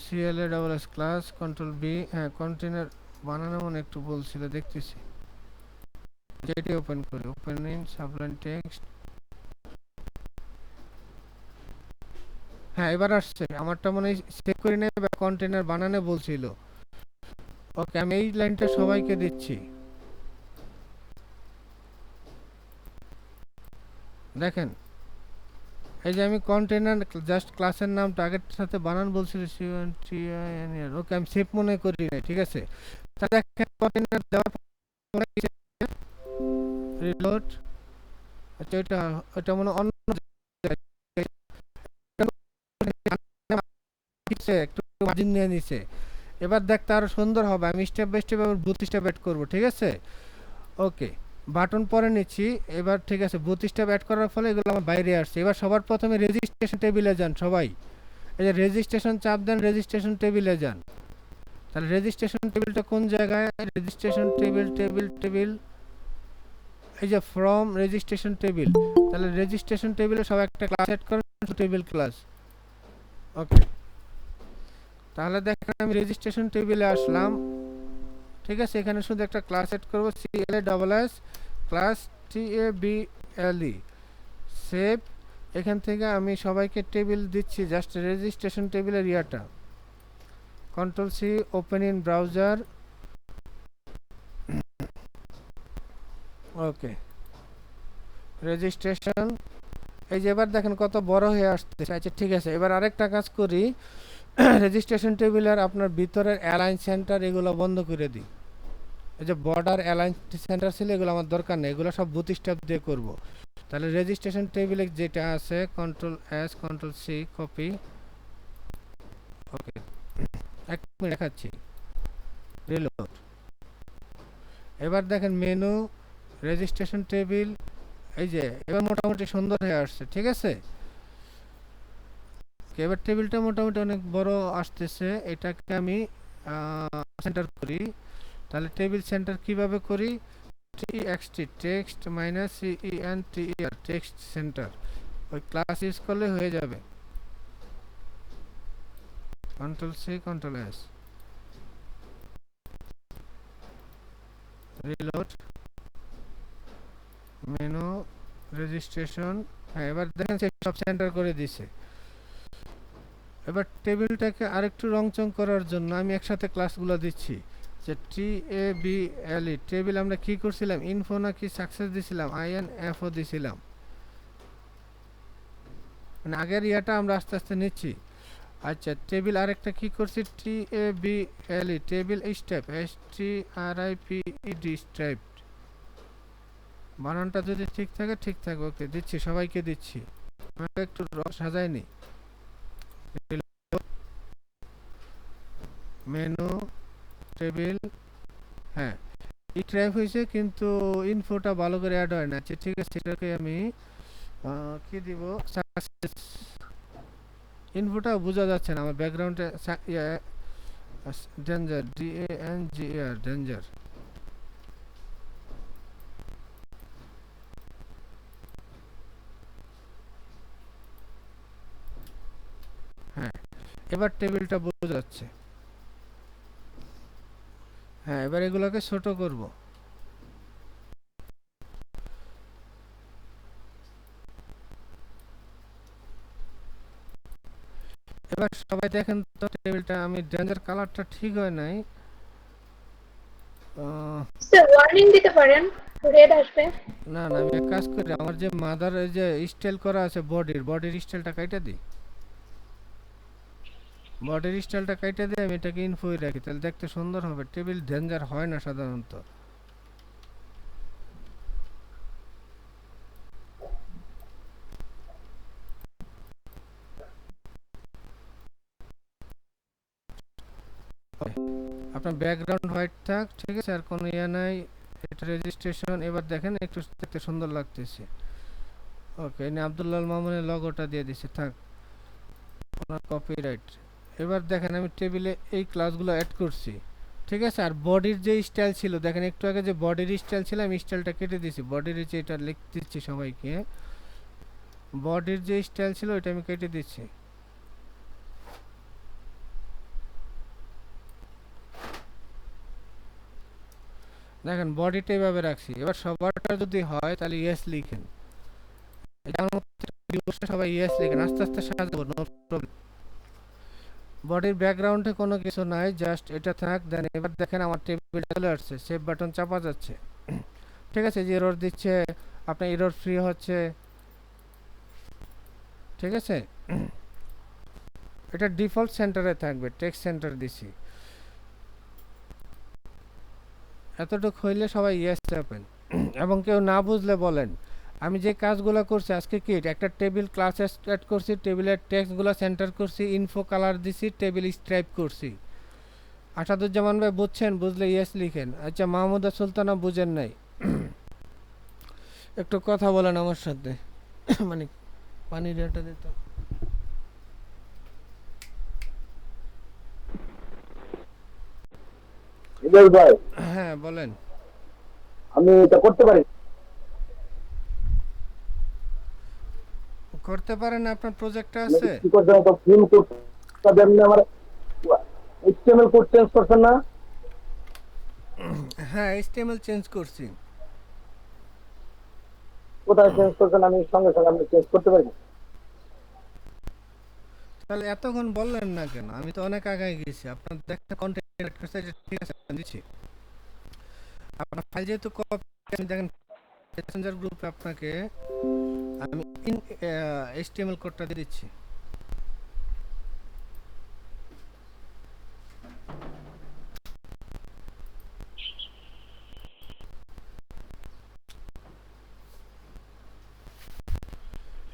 CLA ক্লাস কন্ট্রোল বি, হ্যাঁ কন্টেইনার বানানো মনে একটু বলছিল, দেখতেছি। যেটি ওপেন করি, ওপেন ইন সাবলাইম টেক্সট, হ্যাঁ এবার আসছে। আমারটা মনে হয় সেভ করি নাই বা কন্টেইনার বানানো বলছিল। ওকে আমি এই লাইনটা সবাইকে দিচ্ছি, দেখেন এই যে আমি কন্টেইনার জাস্ট ক্লাসের নাম টার্গেটের সাথে বানান বলছিল, CONTAINER। ওকে আমি সেভ মনে করি নাই, ঠিক আছে। তা দেখেন কন্টেইনার দেওয়ার পরে রিলোড, আচ্ছা ওটা মনে অন্য একটু মার্জিন নিয়ে নিছে। এবার দেখতে আরো সুন্দর হবে। আমি স্টেপ বাই স্টেপ আবার বুথ স্টেপ অ্যাড করব, ঠিক আছে? ওকে, বাটন পরে নিচ্ছি। এবার ঠিক আছে, বুথ স্টেপ অ্যাড করার ফলে এগুলো আমার বাইরে আসছে। এবার সবার প্রথমে রেজিস্ট্রেশন টেবিলে যান সবাই। এই যে রেজিস্ট্রেশন চাপ দেন, রেজিস্ট্রেশন টেবিলে যান। তাহলে রেজিস্ট্রেশন টেবিলটা কোন জায়গায়? রেজিস্ট্রেশন টেবিল টেবিল টেবিল, এই যে ফ্রম রেজিস্ট্রেশন টেবিল। তাহলে রেজিস্ট্রেশন টেবিলে সবাই একটা ক্লাস সেট করেন, টেবিল ক্লাস। ওকে, তাহলে দেখেন আমি রেজিস্ট্রেশন টেবিলে আসলাম, ঠিক আছে? এখানে শুধু একটা ক্লাস সেট করব, CLASS ক্লাস TABLE সেভ। এখান থেকে আমি সবাইকে টেবিল দিচ্ছি, জাস্ট রেজিস্ট্রেশন টেবিলের ইয়াটা। Ctrl+C open in browser. Okay, registration. এই যে এবার দেখেন কত বড় হয়ে আসছে। আচ্ছা ঠিক আছে, এবার আরেকটা কাজ করি। রেজিস্ট্রেশন টেবিলের আপনার ভিতরের অ্যালাইন সেন্টার এগুলো বন্ধ করে দিই। এই যে বর্ডার অ্যালাইন সেন্টার ছিল, এগুলো আমার দরকার নেই, এগুলো সব বুথ স্টেপ দিয়ে করব। তাহলে রেজিস্ট্রেশন টেবিলে যেটা আছে Ctrl+S Ctrl+C কপি। ওকে, এক মিনিট দেখাচ্ছি, রিলোড। এবার দেখেন মেনু, রেজিস্ট্রেশন টেবিল, এই যে এবার মোটামুটি সুন্দর হয়ে আসছে, ঠিক আছে? এবার টেবিলটা মোটামুটি অনেক বড় আসতেছে। এটাকে আমি সেন্টার করি। তাহলে টেবিল সেন্টার কিভাবে করি? TXT text minus CENTER text centre, ওই ক্লাস ইউজ করলে হয়ে যাবে। Ctrl+C Ctrl+S, reload, menu, registration. হ্যাঁ, এবার দেখেন সব সেন্টার করে দিছে। এবার টেবিলটাকে আরেকটু রংচং করার জন্য আমি একসাথে ক্লাসগুলো দিচ্ছি, যে TABLE টেবিল আমরা কি করছিলাম? ইনফো নাকি সাকসেস দিছিলাম? INFO দিছিলাম। মানে আগের ইয়াটা আমরা আস্তে আস্তে নিচ্ছি। আচ্ছা, টেবিল আরেকটা কি করছি? TABLE table step, STRIPED step. বানানটা যদি ঠিক থাকে ঠিক থাকে। ওকে, দিচ্ছি, সবাইকে দিচ্ছি। আমাকে একটু সাজায়নি। মেনু, টেবিল, হ্যাঁ ই ট্রাইপ হয়েছে, কিন্তু ইনফোটা ভালো করে অ্যাড হয় না। আচ্ছা ঠিক আছে, এটাকে আমি কি দিব? সাকসেস। ইনফোটা বোঝা যাচ্ছে না আমার ব্যাকগ্রাউন্ডে। Danger, DANGER danger. হ্যাঁ, এবার টেবিলটা বোঝা যাচ্ছে। হ্যাঁ, এবার এগুলোকে ছোট করব। এবার সবাই দেখেন তো টেবিলটা, আমি ডেঞ্জার কালারটা ঠিক হয় নাই। স্যার ওয়ার্নিং দিতে পারেন, রেড আসবে। না না, আমি এক কাজ করি, আমার যে মাদার এই যে স্টাইল করা আছে বডির স্টাইলটা কাইটা দিই। বডির স্টাইলটা কাইটা দিয়ে আমি এটাকে ইনফোই রাখি, তাহলে দেখতে সুন্দর হবে। টেবিল ডেঞ্জার হয় না সাধারণত। আপনার ব্যাকগ্রাউন্ড হোয়াইট থাক, ঠিক আছে, আর কোনো ইয়ে নাই। এটা রেজিস্ট্রেশন। এবার দেখেন একটু দেখতে সুন্দর লাগতেছে। ওকে, এনে আব্দুল্লাহ মামুনের লগোটা দিয়ে দিছে, থাক, ওনার কপিরাইট। এবার দেখেন আমি টেবিলে এই ক্লাসগুলো অ্যাড করছি, ঠিক আছে? আর বডির যে স্টাইল ছিল, দেখেন একটু আগে যে বডির স্টাইল ছিল, আমি স্টাইলটা কেটে দিয়েছি। বডির যে এটা লিখে দিচ্ছি সবাইকে, বডির যে স্টাইল ছিল ওইটা আমি কেটে দিচ্ছি। দেখেন বডিটা এভাবে রাখছি। এবার সবারটা যদি হয় তাহলে ইয়েস লিখেন। সবাই ইয়েস লিখেন, আস্তে আস্তে সাজাবো, নো প্রবলেম। বডির ব্যাকগ্রাউন্ডে কোনো কিছু নাই, জাস্ট এটা থাক। দেন এবার দেখেন আমার টেবিলটা চলে আসছে, সেভ বাটন চাপা যাচ্ছে, ঠিক আছে? যে এরর দিচ্ছে, আপনার এরর ফ্রি হচ্ছে, ঠিক আছে? এটা ডিফল্ট সেন্টারে থাকবে, টেক্সট সেন্টার দিছি। এতটুকু হইলে সবাই ইয়েস চাপেন, এবং কেউ না বুঝলে বলেন। আমি যে কাজগুলো করছি আজকে কি একটা টেবিল ক্লাস স্টার্ট করছি, টেবিলের টেক্সটগুলো সেন্টার করছি, ইনফো কালার দিছি, টেবিল স্ট্রাইপ করছি। আসাদুজ্জামান ভাই বুঝছেন? বুঝলে ইয়েস লিখেন। আচ্ছা মাহমুদা সুলতানা বুঝেন নাই, একটু কথা বলেন আমার সাথে। মানে পানির এটা দিত। ইলিয়াস ভাই, হ্যাঁ বলেন। আমি এটা করতে পারি? করতে পারেন, আপনার প্রজেক্টটা আমি আছে? কি করতে হবে? তো ফিল করতে হবে, আপনি আমার HTML কোড চেঞ্জ করছেন না? হ্যাঁ HTML চেঞ্জ করছি। কোথায় চেঞ্জ করছেন? আমি সঙ্গে সঙ্গে আপনি চেঞ্জ করতে পারি? তাহলে এতক্ষণ বললেন না কেন? আমি তো অনেক আগায় গেছি। আপনার দেখেন কন্টেন্ট ঠিক আছে আমি দিচ্ছি। আপনার ফাইল যেহেতু কপি, আমি দেখেন মেসেঞ্জার গ্রুপে আপনাকে আমি HTML কোডটা দিয়ে দিচ্ছি।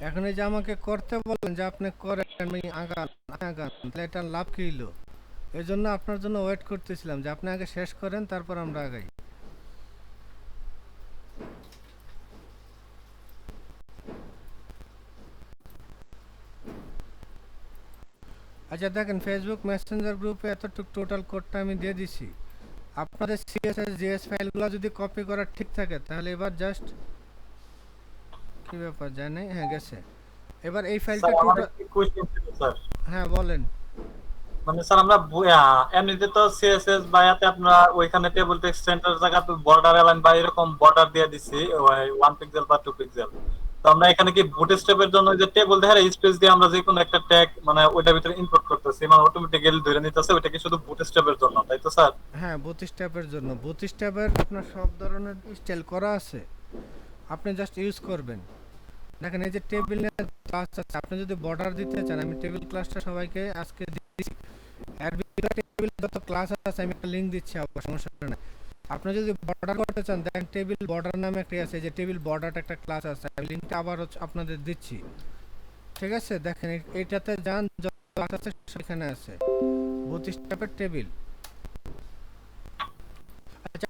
এখন এই যে আমাকে করতে বলেন যে আপনি করেন, আমি আগান আগান, তাহলে এটা লাভ কি হলো? এই জন্য আপনার জন্য ওয়েট করতেছিলাম যে আপনি আগে শেষ করেন, তারপর আমরা আগাই। আচ্ছা দেখেন ফেসবুক মেসেঞ্জার গ্রুপে এতটুক টোটাল কোডটা আমি দিয়ে দিছি। আপনাদের সিএসএস জিএস ফাইলগুলো যদি কপি করা ঠিক থাকে তাহলে এবার জাস্ট কি ব্যাপার যায় নাই? হ্যাঁ গেছে। এবার এই ফাইলটা স্যার আমার টোটাল, একটি কোশ্চেন ছিল স্যার। হ্যাঁ বলেন। মানে স্যার আমরা এমনিতে তো সিএসএস বা এতে আপনারা ওইখানে টেবিল টেক্সট সেন্টার জায়গাতে বর্ডার অ্যালাইন বা এরকম বর্ডার দিয়ে দিছি 1 পিক্সেল বা 2 পিক্সেল। তো আমরা এখানে কি বুটস্ট্র্যাপের জন্য যে টেবিল দেখার স্পেস দিয়ে আমরা যে কোনো একটা ট্যাগ মানে ওইটার ভিতরে ইনপুট করতেছি, মানে অটোমেটিক্যালি ধরে নিতেছে ওইটা কি শুধু বুটস্ট্র্যাপের জন্য, তাই তো স্যার? হ্যাঁ বুটস্ট্র্যাপের জন্য। বুটস্ট্র্যাপের আপনার সব ধরনের স্টাইল করা আছে, আপনি জাস্ট ইউজ করবেন। দেখেন এই যে টেবিল ক্লাস আছে, আপনি যদি বর্ডার দিতে চান, আমি টেবিল ক্লাসটা সবাইকে আজকে দিচ্ছি। এর ভিতরে টেবিল যত ক্লাস আছে আমি একটা লিংক দিচ্ছি, আবার সমস্যা নাই। আপনি যদি বর্ডার করতে চান দেখেন টেবিল বর্ডার নামে একটা আছে, যে টেবিল বর্ডারটা একটা ক্লাস আছে, আমি লিংকটা আবার আপনাদের দিচ্ছি। ঠিক আছে, দেখেন এইটাতে যান, যত ক্লাস আছে সেখানে আছে বুটস্ট্র্যাপের টেবিল। আচ্ছা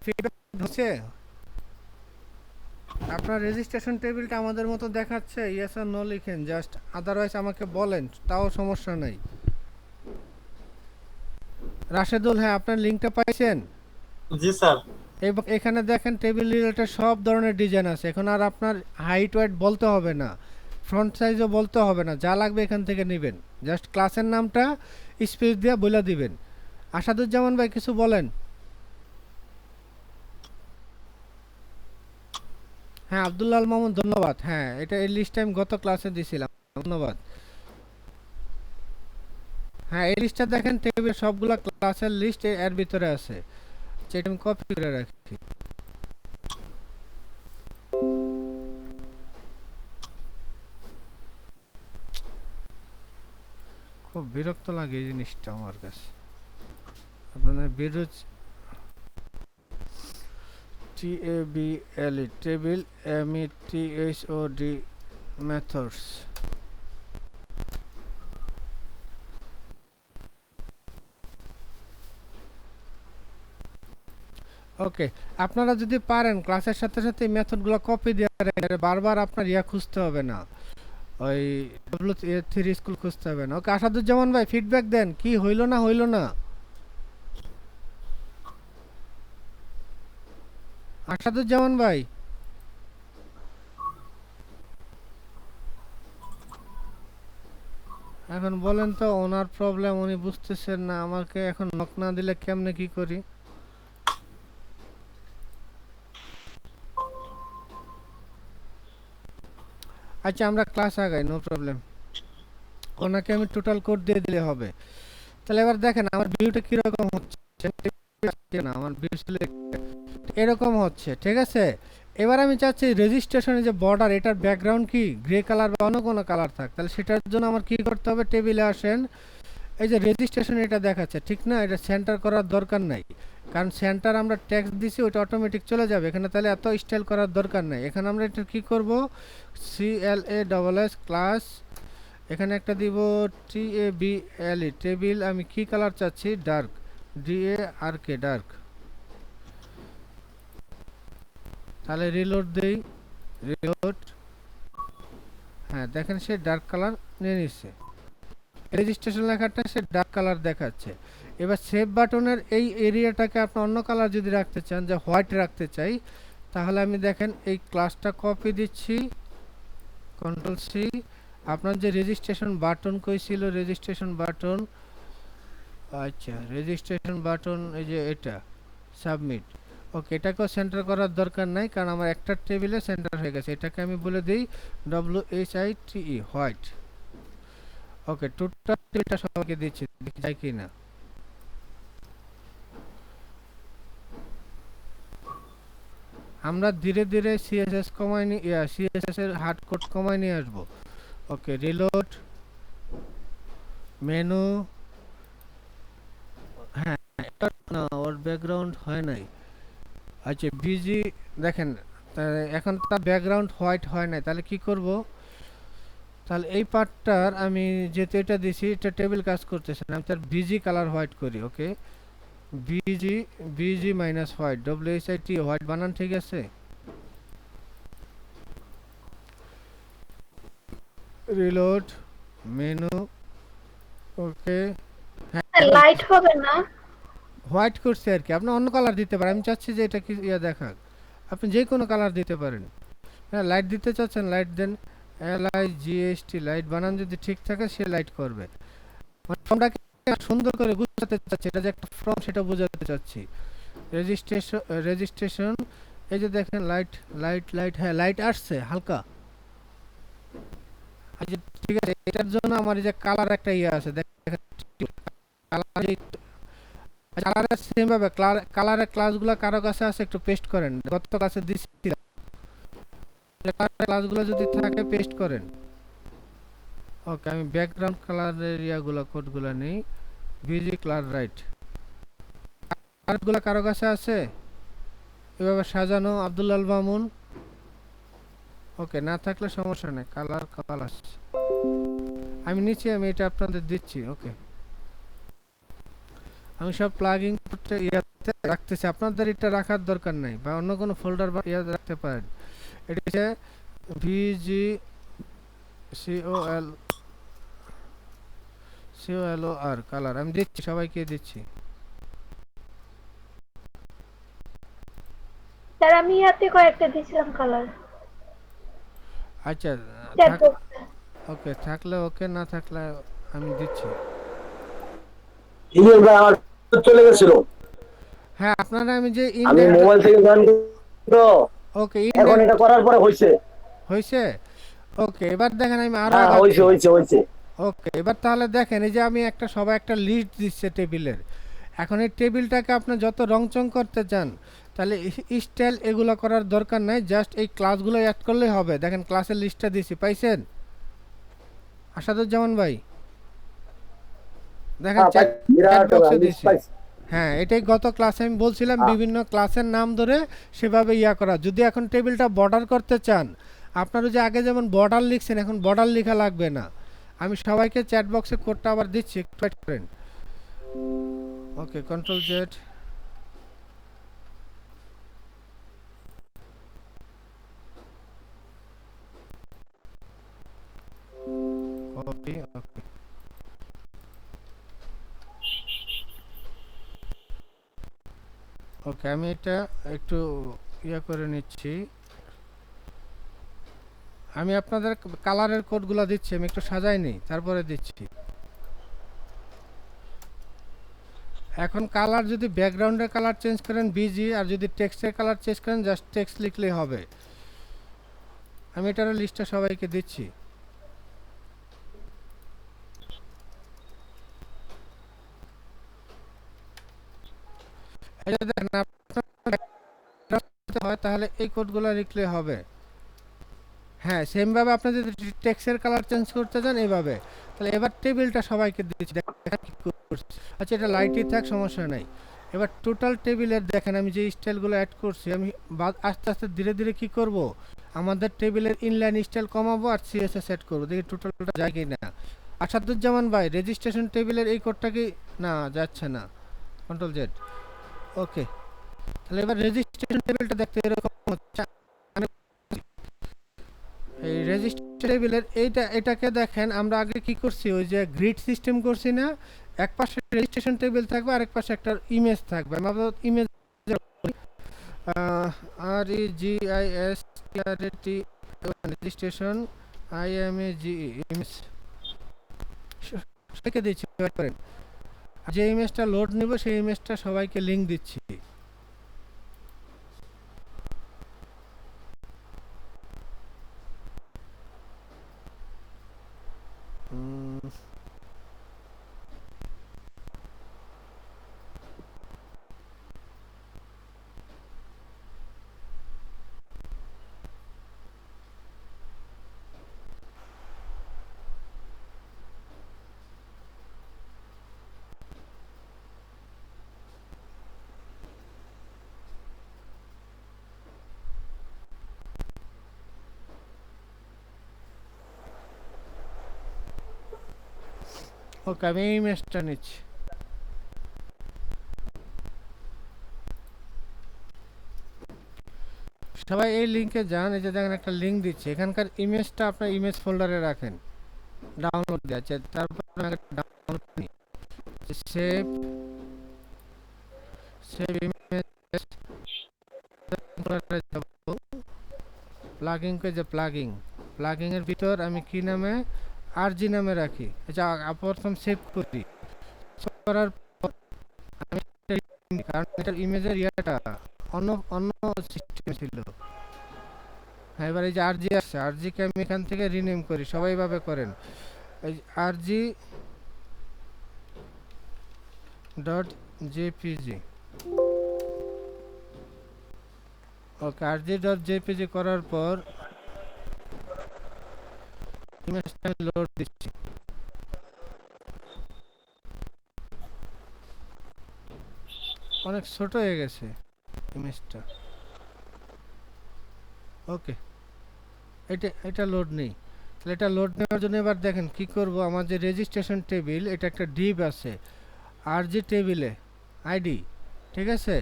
ফিডব্যাক হচ্ছে আপনার রেজিস্ট্রেশন টেবিলটা আমাদের মতো দেখাচ্ছে? ইয়েস আর নো লিখেন জাস্ট, আদারওয়াইজ আমাকে বলেন, তাও সমস্যা নাই। রাশেদুল, হ্যাঁ আপনার লিংকটা পাইছেন? জি স্যার। এখানে দেখেন টেবিল রিলেটেড সব ধরনের ডিজাইন আছে। এখন আর আপনার হাইট ওয়েট বলতে হবে না, ফ্রন্ট সাইজও বলতে হবে না, যা লাগবে এখান থেকে নেবেন। জাস্ট ক্লাসের নামটা স্পেস দিয়ে বলে দিবেন। আসাদুজ্জামান ভাই কিছু বলেন। হ্যাঁ আব্দুল্লাহ আল মামুন ধন্যবাদ। হ্যাঁ এটা এই লিস্টটা আমি গত ক্লাসে দিয়েছিলাম, ধন্যবাদ। হ্যাঁ এই লিস্টটা দেখেন টেবিল সবগুলা ক্লাসের লিস্ট এর ভিতরে আছে, সেটা আমি কপি করে রাখি। খুব বিরক্ত লাগে এই জিনিসটা আমার কাছে। আপনাদের বিরোজ TABLE টেবিল METHOD মেথডস। ওকে, আপনারা যদি পারেন ক্লাসের সাথে সাথে মেথডগুলো কপি দিয়ে রাখেন, বারবার আপনার ইয়া খুঁজতে হবে না, ওই W3 স্কুল খুঁজতে হবে না। ওকে আসাদুজ্জামান ভাই ফিডব্যাক দেন, কি হইল না হইল না? আসাদুজ্জামান ভাই এখন বলেন তো, ওনার প্রবলেম উনি বুঝতেছেন না, আমাকে এখন নক না দিলে কেমনে কি করি? আচ্ছা আমরা ক্লাস আগাই, নো প্রবলেম। ওনাকে আমি টোটাল কোড দিয়ে দিলে হবে। তাহলে এবার দেখেন আমার ভিউটা কিরকম হচ্ছে না, আমার ভিউ এরকম হচ্ছে, ঠিক আছে। এবার আমি চাচ্ছি রেজিস্ট্রেশনে যে বর্ডার, এটার ব্যাকগ্রাউন্ড কি গ্রে কালার বা অন্য কোনো কালার থাক, তাহলে সেটার জন্য আমার কি করতে হবে? টেবিলে আসেন, এই যে রেজিস্ট্রেশন এটা দেখাচ্ছে ঠিক না, এটা সেন্টার করার দরকার নাই, কারণ সেন্টার আমরা টেক্সট দিছি ওটা অটোমেটিক চলে যাবে এখানে, তাহলে এত স্টাইল করার দরকার নেই। এখানে আমরা এটা কি করব, CLASS ক্লাস, এখানে একটা দিব TABLE টেবিল, আমি কি কালার চাচ্ছি, ডার্ক, DARK ডার্ক। তাহলে রিলোড দেই, রিলোড, হ্যাঁ দেখেন সে ডার্ক কালার নিয়ে নিচ্ছে, রেজিস্ট্রেশন লেখাটা সে ডার্ক কালার দেখাচ্ছে। এবার সেভ বাটনের এই এরিয়াটাকে আপনি অন্য কালার যদি রাখতে চান, যে হোয়াইট রাখতে চাই, তাহলে আমি দেখেন এই ক্লাসটা কপি দিচ্ছি, Ctrl+C, আপনার যে রেজিস্ট্রেশন বাটন কই ছিল, রেজিস্ট্রেশন বাটন, আচ্ছা রেজিস্ট্রেশন বাটন এই যে এটা সাবমিট, ওকে এটাকেও সেন্টার করার দরকার নাই কারণ আমার একটা টেবিলে সেন্টার হয়ে গেছে। এটাকে আমি বলে দিই WHITE হোয়াইট, ওকে টোটাল টেবিলটা সবাইকে দিচ্ছি, দেখি যায় কি না। আমরা ধীরে ধীরে CSS কমায় নিয়ে CSS এর হার্ড কোড কমায় নিয়ে আসবো। ওকে রিলোড, মেনু, হ্যাঁ এটা না ওর ব্যাকগ্রাউন্ড হয় নাই, আচ্ছা বিজি দেখেন এখন তার ব্যাকগ্রাউন্ড হোয়াইট হয় নাই, তাহলে কি করব, তাহলে এই পার্টটার আমি যেহেতু এটা দিছি এটা টেবিল কাজ করতেছে না, আমি তার বিজি কালার হোয়াইট করি, okay BG minus white, WHIT white বানান ঠিক আছে। রিলোড, মেনু, ওকে লাইট হবে না? হোয়াইট করছে আর কি, আপনি অন্য কালার দিতে পারেন, আমি চাচ্ছি যে এটা কি ইয়া দেখাক, আপনি যে কোনো কালার দিতে পারেন। হ্যাঁ লাইট দিতে চাচ্ছেন লাইট দেন, LIGHT লাইট বানান যদি ঠিক থাকে সে লাইট করবে। মানে ফর্মটাকে সুন্দর করে গুছাতে চাচ্ছি, এটা যে একটা ফর্ম সেটা বোঝাতে চাচ্ছি। রেজিস্ট্রেশন এই যে দেখেন লাইট লাইট লাইট, হ্যাঁ লাইট আসছে হালকা, আচ্ছা ঠিক আছে। এটার জন্য আমার এই যে কালার একটা ইয়ে আছে দেখেন, কালারের সেম ভাবে কালারের ক্লাসগুলো কারো কাছে আছে একটু পেস্ট করেন, গত ক্লাসে দিছি ক্লাসগুলো যদি থাকে পেস্ট করেন। ওকে আমি ব্যাকগ্রাউন্ড কালারের ইয়াগুলো কোডগুলো নেই, বিজি কালার রাইট, কালারগুলো কারো কাছে আছে এভাবে সাজানো, আব্দুল মামুন, ওকে না থাকলে সমস্যা নেই, কালার কালার আমি নিচে আমি এটা আপনাদের দিচ্ছি। ওকে আমি সব প্লাগইন করতে ইয়াতে রাখতেছি, আপনাদের এটা রাখার দরকার নাই বা অন্য কোনো ফোল্ডার বা ইয়া রাখতে পারেন। এটা হচ্ছে VGCOLOR কালার, আমি দিচ্ছি সবাইকে দিচ্ছি। স্যার আমি ইয়াতে কয়েকটা দিছিলাম কালার আচ্ছা চ্যাট বক্সে। ওকে থাকলে ওকে, না থাকলে আমি দিচ্ছি। ইমেল ভাই আমার চলে গেছিল, হ্যাঁ আপনারা আমি যে আমি মোবাইল থেকে জয়েন তো ওকে এখন এটা করার পরে হইছে। হয়েছে, ওকে এবার দেখেন আমি আরো হ্যাঁ হইছে হইছে হইছে। ওকে এবার তাহলে দেখেন এই যে আমি একটা সবাই একটা লিস্ট দিচ্ছে টেবিলের, এখন এই টেবিলটাকে আপনি যত রংচং করতে চান তাহলে স্টাইল এগুলো করার দরকার নাই, জাস্ট এই ক্লাসগুলো অ্যাড করলেই হবে। দেখেন ক্লাসের লিস্টটা দিছি, পাইছেন আসাদুজ্জামান ভাই? দেখেন চ্যাট বক্সে দিছি, হ্যাঁ এটাই গত ক্লাসে আমি বলছিলাম বিভিন্ন ক্লাসের নাম ধরে সেভাবে ইয়া করা। যদি এখন টেবিলটা বর্ডার করতে চান, আপনারা যে আগে যেমন বর্ডার লিখছেন এখন বর্ডার লেখা লাগবে না। আমি সবাইকে চ্যাট বক্সে কোডটা আবার দিচ্ছি, একটু ওয়েট করেন। ওকে Ctrl+Z, কপি, ওকে ওকে আমি এটা একটু ইয়া করে নিচ্ছি। আমি আপনাদের কালারের কোডগুলো দিচ্ছি, আমি একটু সাজাই নিই তারপরে দিচ্ছি। এখন কালার যদি ব্যাকগ্রাউন্ডের কালার চেঞ্জ করেন বিজি, আর যদি টেক্সটের কালার চেঞ্জ করেন জাস্ট টেক্সট লিখলেই হবে। আমি এটার লিস্টটা সবাইকে দিচ্ছি। এই যে দেখেন আপনার হয় তাহলে এই কোডগুলো লিখলে হবে। হ্যাঁ সেম ভাবে আপনি যদি টেক্সটের কালার চেঞ্জ করতে চান এইভাবে, তাহলে এবার টেবিলটা সবাইকে দিচ্ছি দেখেন কি করছে। আচ্ছা এটা লাইটই থাক সমস্যা নাই, এবার টোটাল টেবিলের দেখেন আমি যে স্টাইলগুলো অ্যাড করছি, আমি আস্তে আস্তে ধীরে ধীরে কি করব, আমাদের টেবিলের ইনলাইন স্টাইল কমাবো আর সিএসএস অ্যাড করবো, দেখি টোটালটা যায় কি না। আসাদুজ্জামান ভাই, রেজিস্ট্রেশন টেবিলের এই কোডটা কি না যাচ্ছে না, কন্ট্রোল জেড। ওকে, তাহলে এবার রেজিস্ট্রেশন টেবিলটা দেখতে এরকম হচ্ছে। এই রেজিস্ট্রেশন টেবিলের এটাকে দেখেন আমরা আগে কি করছি, ওই যে গ্রিড সিস্টেম করছি না, এক পাশে রেজিস্ট্রেশন টেবিল থাকবে আর এক পাশে একটা ইমেজ থাকবে। আমরা image R E G I S R T registration I M A G image সবাইকে দিচ্ছি, করেন যে ইমেজটা লোড নেব সেই ইমেজটা সবাইকে লিংক দিচ্ছি। ওকে, আমি এই ইমেজটা নিচ্ছি। সবাই এই লিঙ্কে যান, এই যে দেখেন একটা লিঙ্ক দিচ্ছে, এখানকার ইমেজটা আপনার ইমেজ ফোল্ডারে রাখেন, ডাউনলোড দেওয়া আছে। তারপর ডাউনলোড সেভ সেভ ইমেজ যাব, প্লাগিং কে যে প্লাগিং এর ভিতর আমি কি নামে আরজি নামে রাখি। আচ্ছা, প্রথম সেভ করি, করার পর আমি কারণ এটার ইমেজের ইয়াটা অন্য অন্য সিস্টেম ছিল। হ্যাঁ, এবার এই যে আরজি আসছে, আরজিকে আমি এখান থেকে রিনেম করি, সবাই এইভাবে করেন। এই আরজি ডট জেপিজি, ওকে, আরজি ডট জেপিজি করার পর ইমেজটা লোড দিচ্ছি। অনেক ছোট হয়ে গেছে ইমেজটা। ওকে, এটা লোড নেই। তাহলে এটা লোড নেওয়ার জন্য এবার দেখেন কি করব, আমার যে রেজিস্ট্রেশন টেবিল, এটা একটা ডিপ আছে আরজি টেবিলে আইডি, ঠিক আছে।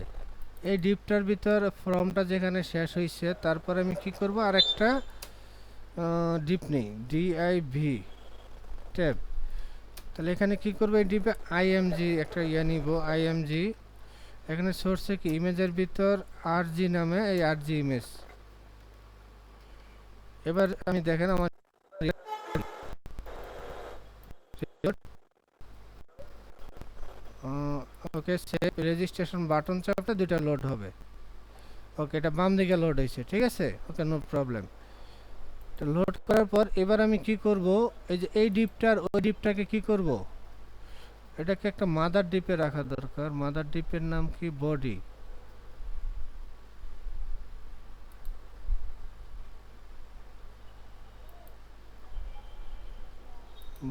এই ডিপটার ভিতর ফর্মটা যেখানে শেষ হয়েছে, তারপর আমি কি করব, আর একটা ডিপ নেই, ডিআইভি ট্যাব। তাহলে এখানে কি করব, এই ডিপে আইএমজি একটা নিব, আইএমজি। এখানে সোর্সে কি ইমেজের ভিতর আরজি নামে এই আরজি ইমেজ। এবার আমি দেখেন আমার ওকে, সেভ রেজিস্ট্রেশন বাটন চাপটা দুইটা লোড হবে। ওকে, এটা বাম দিকে লোড হয়েছে, ঠিক আছে। ওকে, নো প্রবলেম। এটা লোড করার পর এবার আমি কি করব, এই যে এই ডিপটার ওই ডিপটাকে কি করব, এটাকে একটা মাদার ডিপে রাখা দরকার। মাদার ডিপের নাম কি, বডি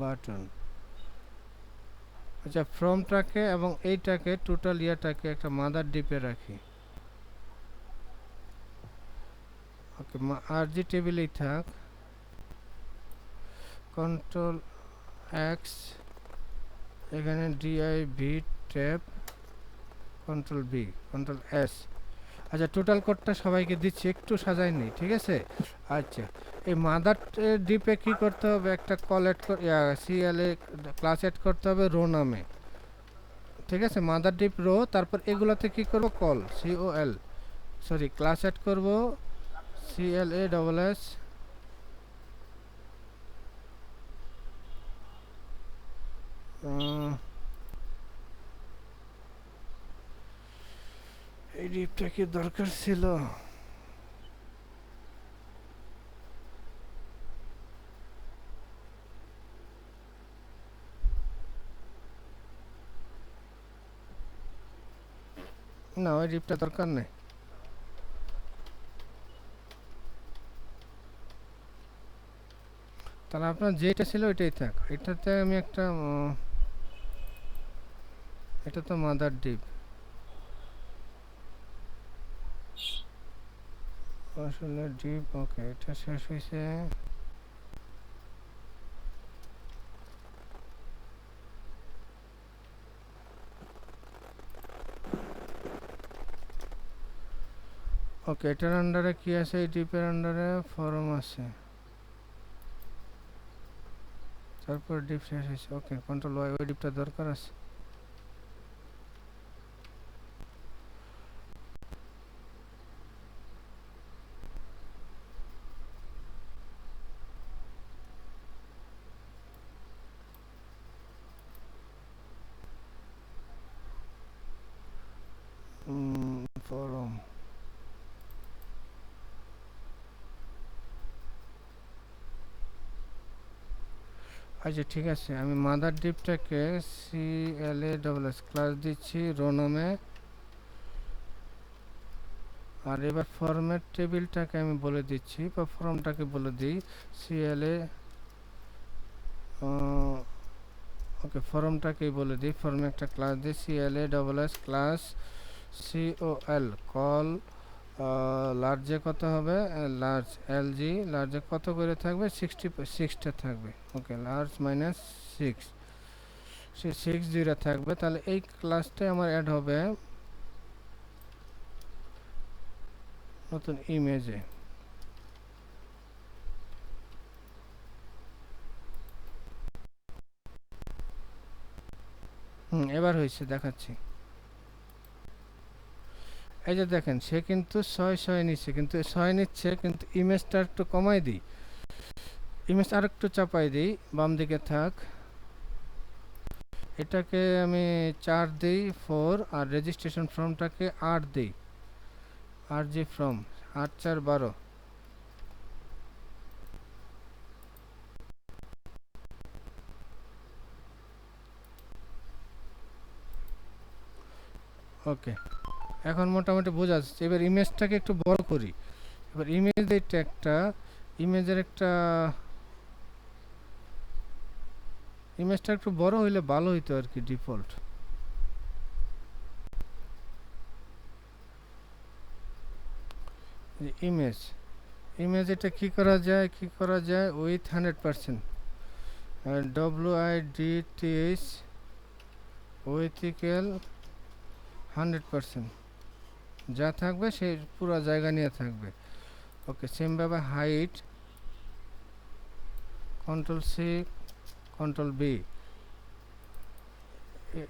বাটন। আচ্ছা, ফ্রমটাকে এবং এইটাকে টোটাল ইয়াটাকে একটা মাদার ডিপে রাখি। ওকে, আরজি টেবিলেই থাক, কন্ট্রোল এক্স, এখানে DIV tab, control B, control S. আচ্ছা, টোটাল কোডটা সবাইকে দিচ্ছি, একটু সাজাই নেই, ঠিক আছে। আচ্ছা, এই মাদার ডিপে কি করতে হবে, একটা col add CLA class add করতে হবে রো নামে, ঠিক আছে। মাদার ডিপ রো, তারপর এগুলোতে কি করব, col COL, sorry, class add করব সিএলএ ডবল এস, এই ডিপটা কি দরকার ছিল, না ওই ডিপটা দরকার নেই। তাহলে আপনার যেটা ছিল ওইটাই থাক। এটাতে আমি একটা এটা তো মাদার ডিপ, আসলে ডিপ ওকে এটা শেষ হয়েছে। ওকে এটার আন্ডারে কি আছে? এই ডিপের আন্ডারে ফরম আছে, তারপর ডিপ শেষ হয়েছে। ওকে কন্ট্রোল ওয়াই, ওই ডিপটা দরকার আছে। ফরম আচ্ছা ঠিক আছে, আমি মাদার ডিপটাকে CLA ক্লাস দিচ্ছি রো নামে। আর এবার ফরম্যাট টেবিলটাকে আমি বলে দিচ্ছি বা ফর্মটাকে বলে দিই CLA। ওকে ফর্মটাকেই বলে দিই, ফর্মে একটা ক্লাস দিই CLA ক্লাস COL কল লার্জে কত হবে? লার্জ LG লার্জে কত করে থাকবে? 66টা থাকবে। ওকে লার্জ মাইনাস 6, সে 6 দুইটা থাকবে। তাহলে এই ক্লাসটাই আমার অ্যাড হবে নতুন ইমেজে। এবার হয়েছে, দেখাচ্ছি। এই যে দেখেন সে কিন্তু 6 নিচ্ছে, কিন্তু 6 নিচ্ছে, কিন্তু ইমেজটা একটু কমাই দিই, ইমেজ আর একটু চাপাই দিই, বাম দিকে থাক। এটাকে আমি 4 দিই 4, আর রেজিস্ট্রেশন ফর্মটাকে 8 দিই, RG ফর্ম 8 4 12। ওকে এখন মোটামুটি বোঝা যাচ্ছে। এবার ইমেজটাকে একটু বড় করি। এবার ইমেজের ট্যাগটা, ইমেজের একটা ইমেজটা একটু বড় হইলে ভালো হইতো আর কি। ডিফল্ট ইমেজ, ইমেজ এটা কি করা যায়? উইথ 100% WIDTH উইথ ইকুয়াল 100%, যা থাকবে সেই পুরো জায়গা নিয়ে থাকবে। ওকে সেমভাবে height Ctrl+C Ctrl+B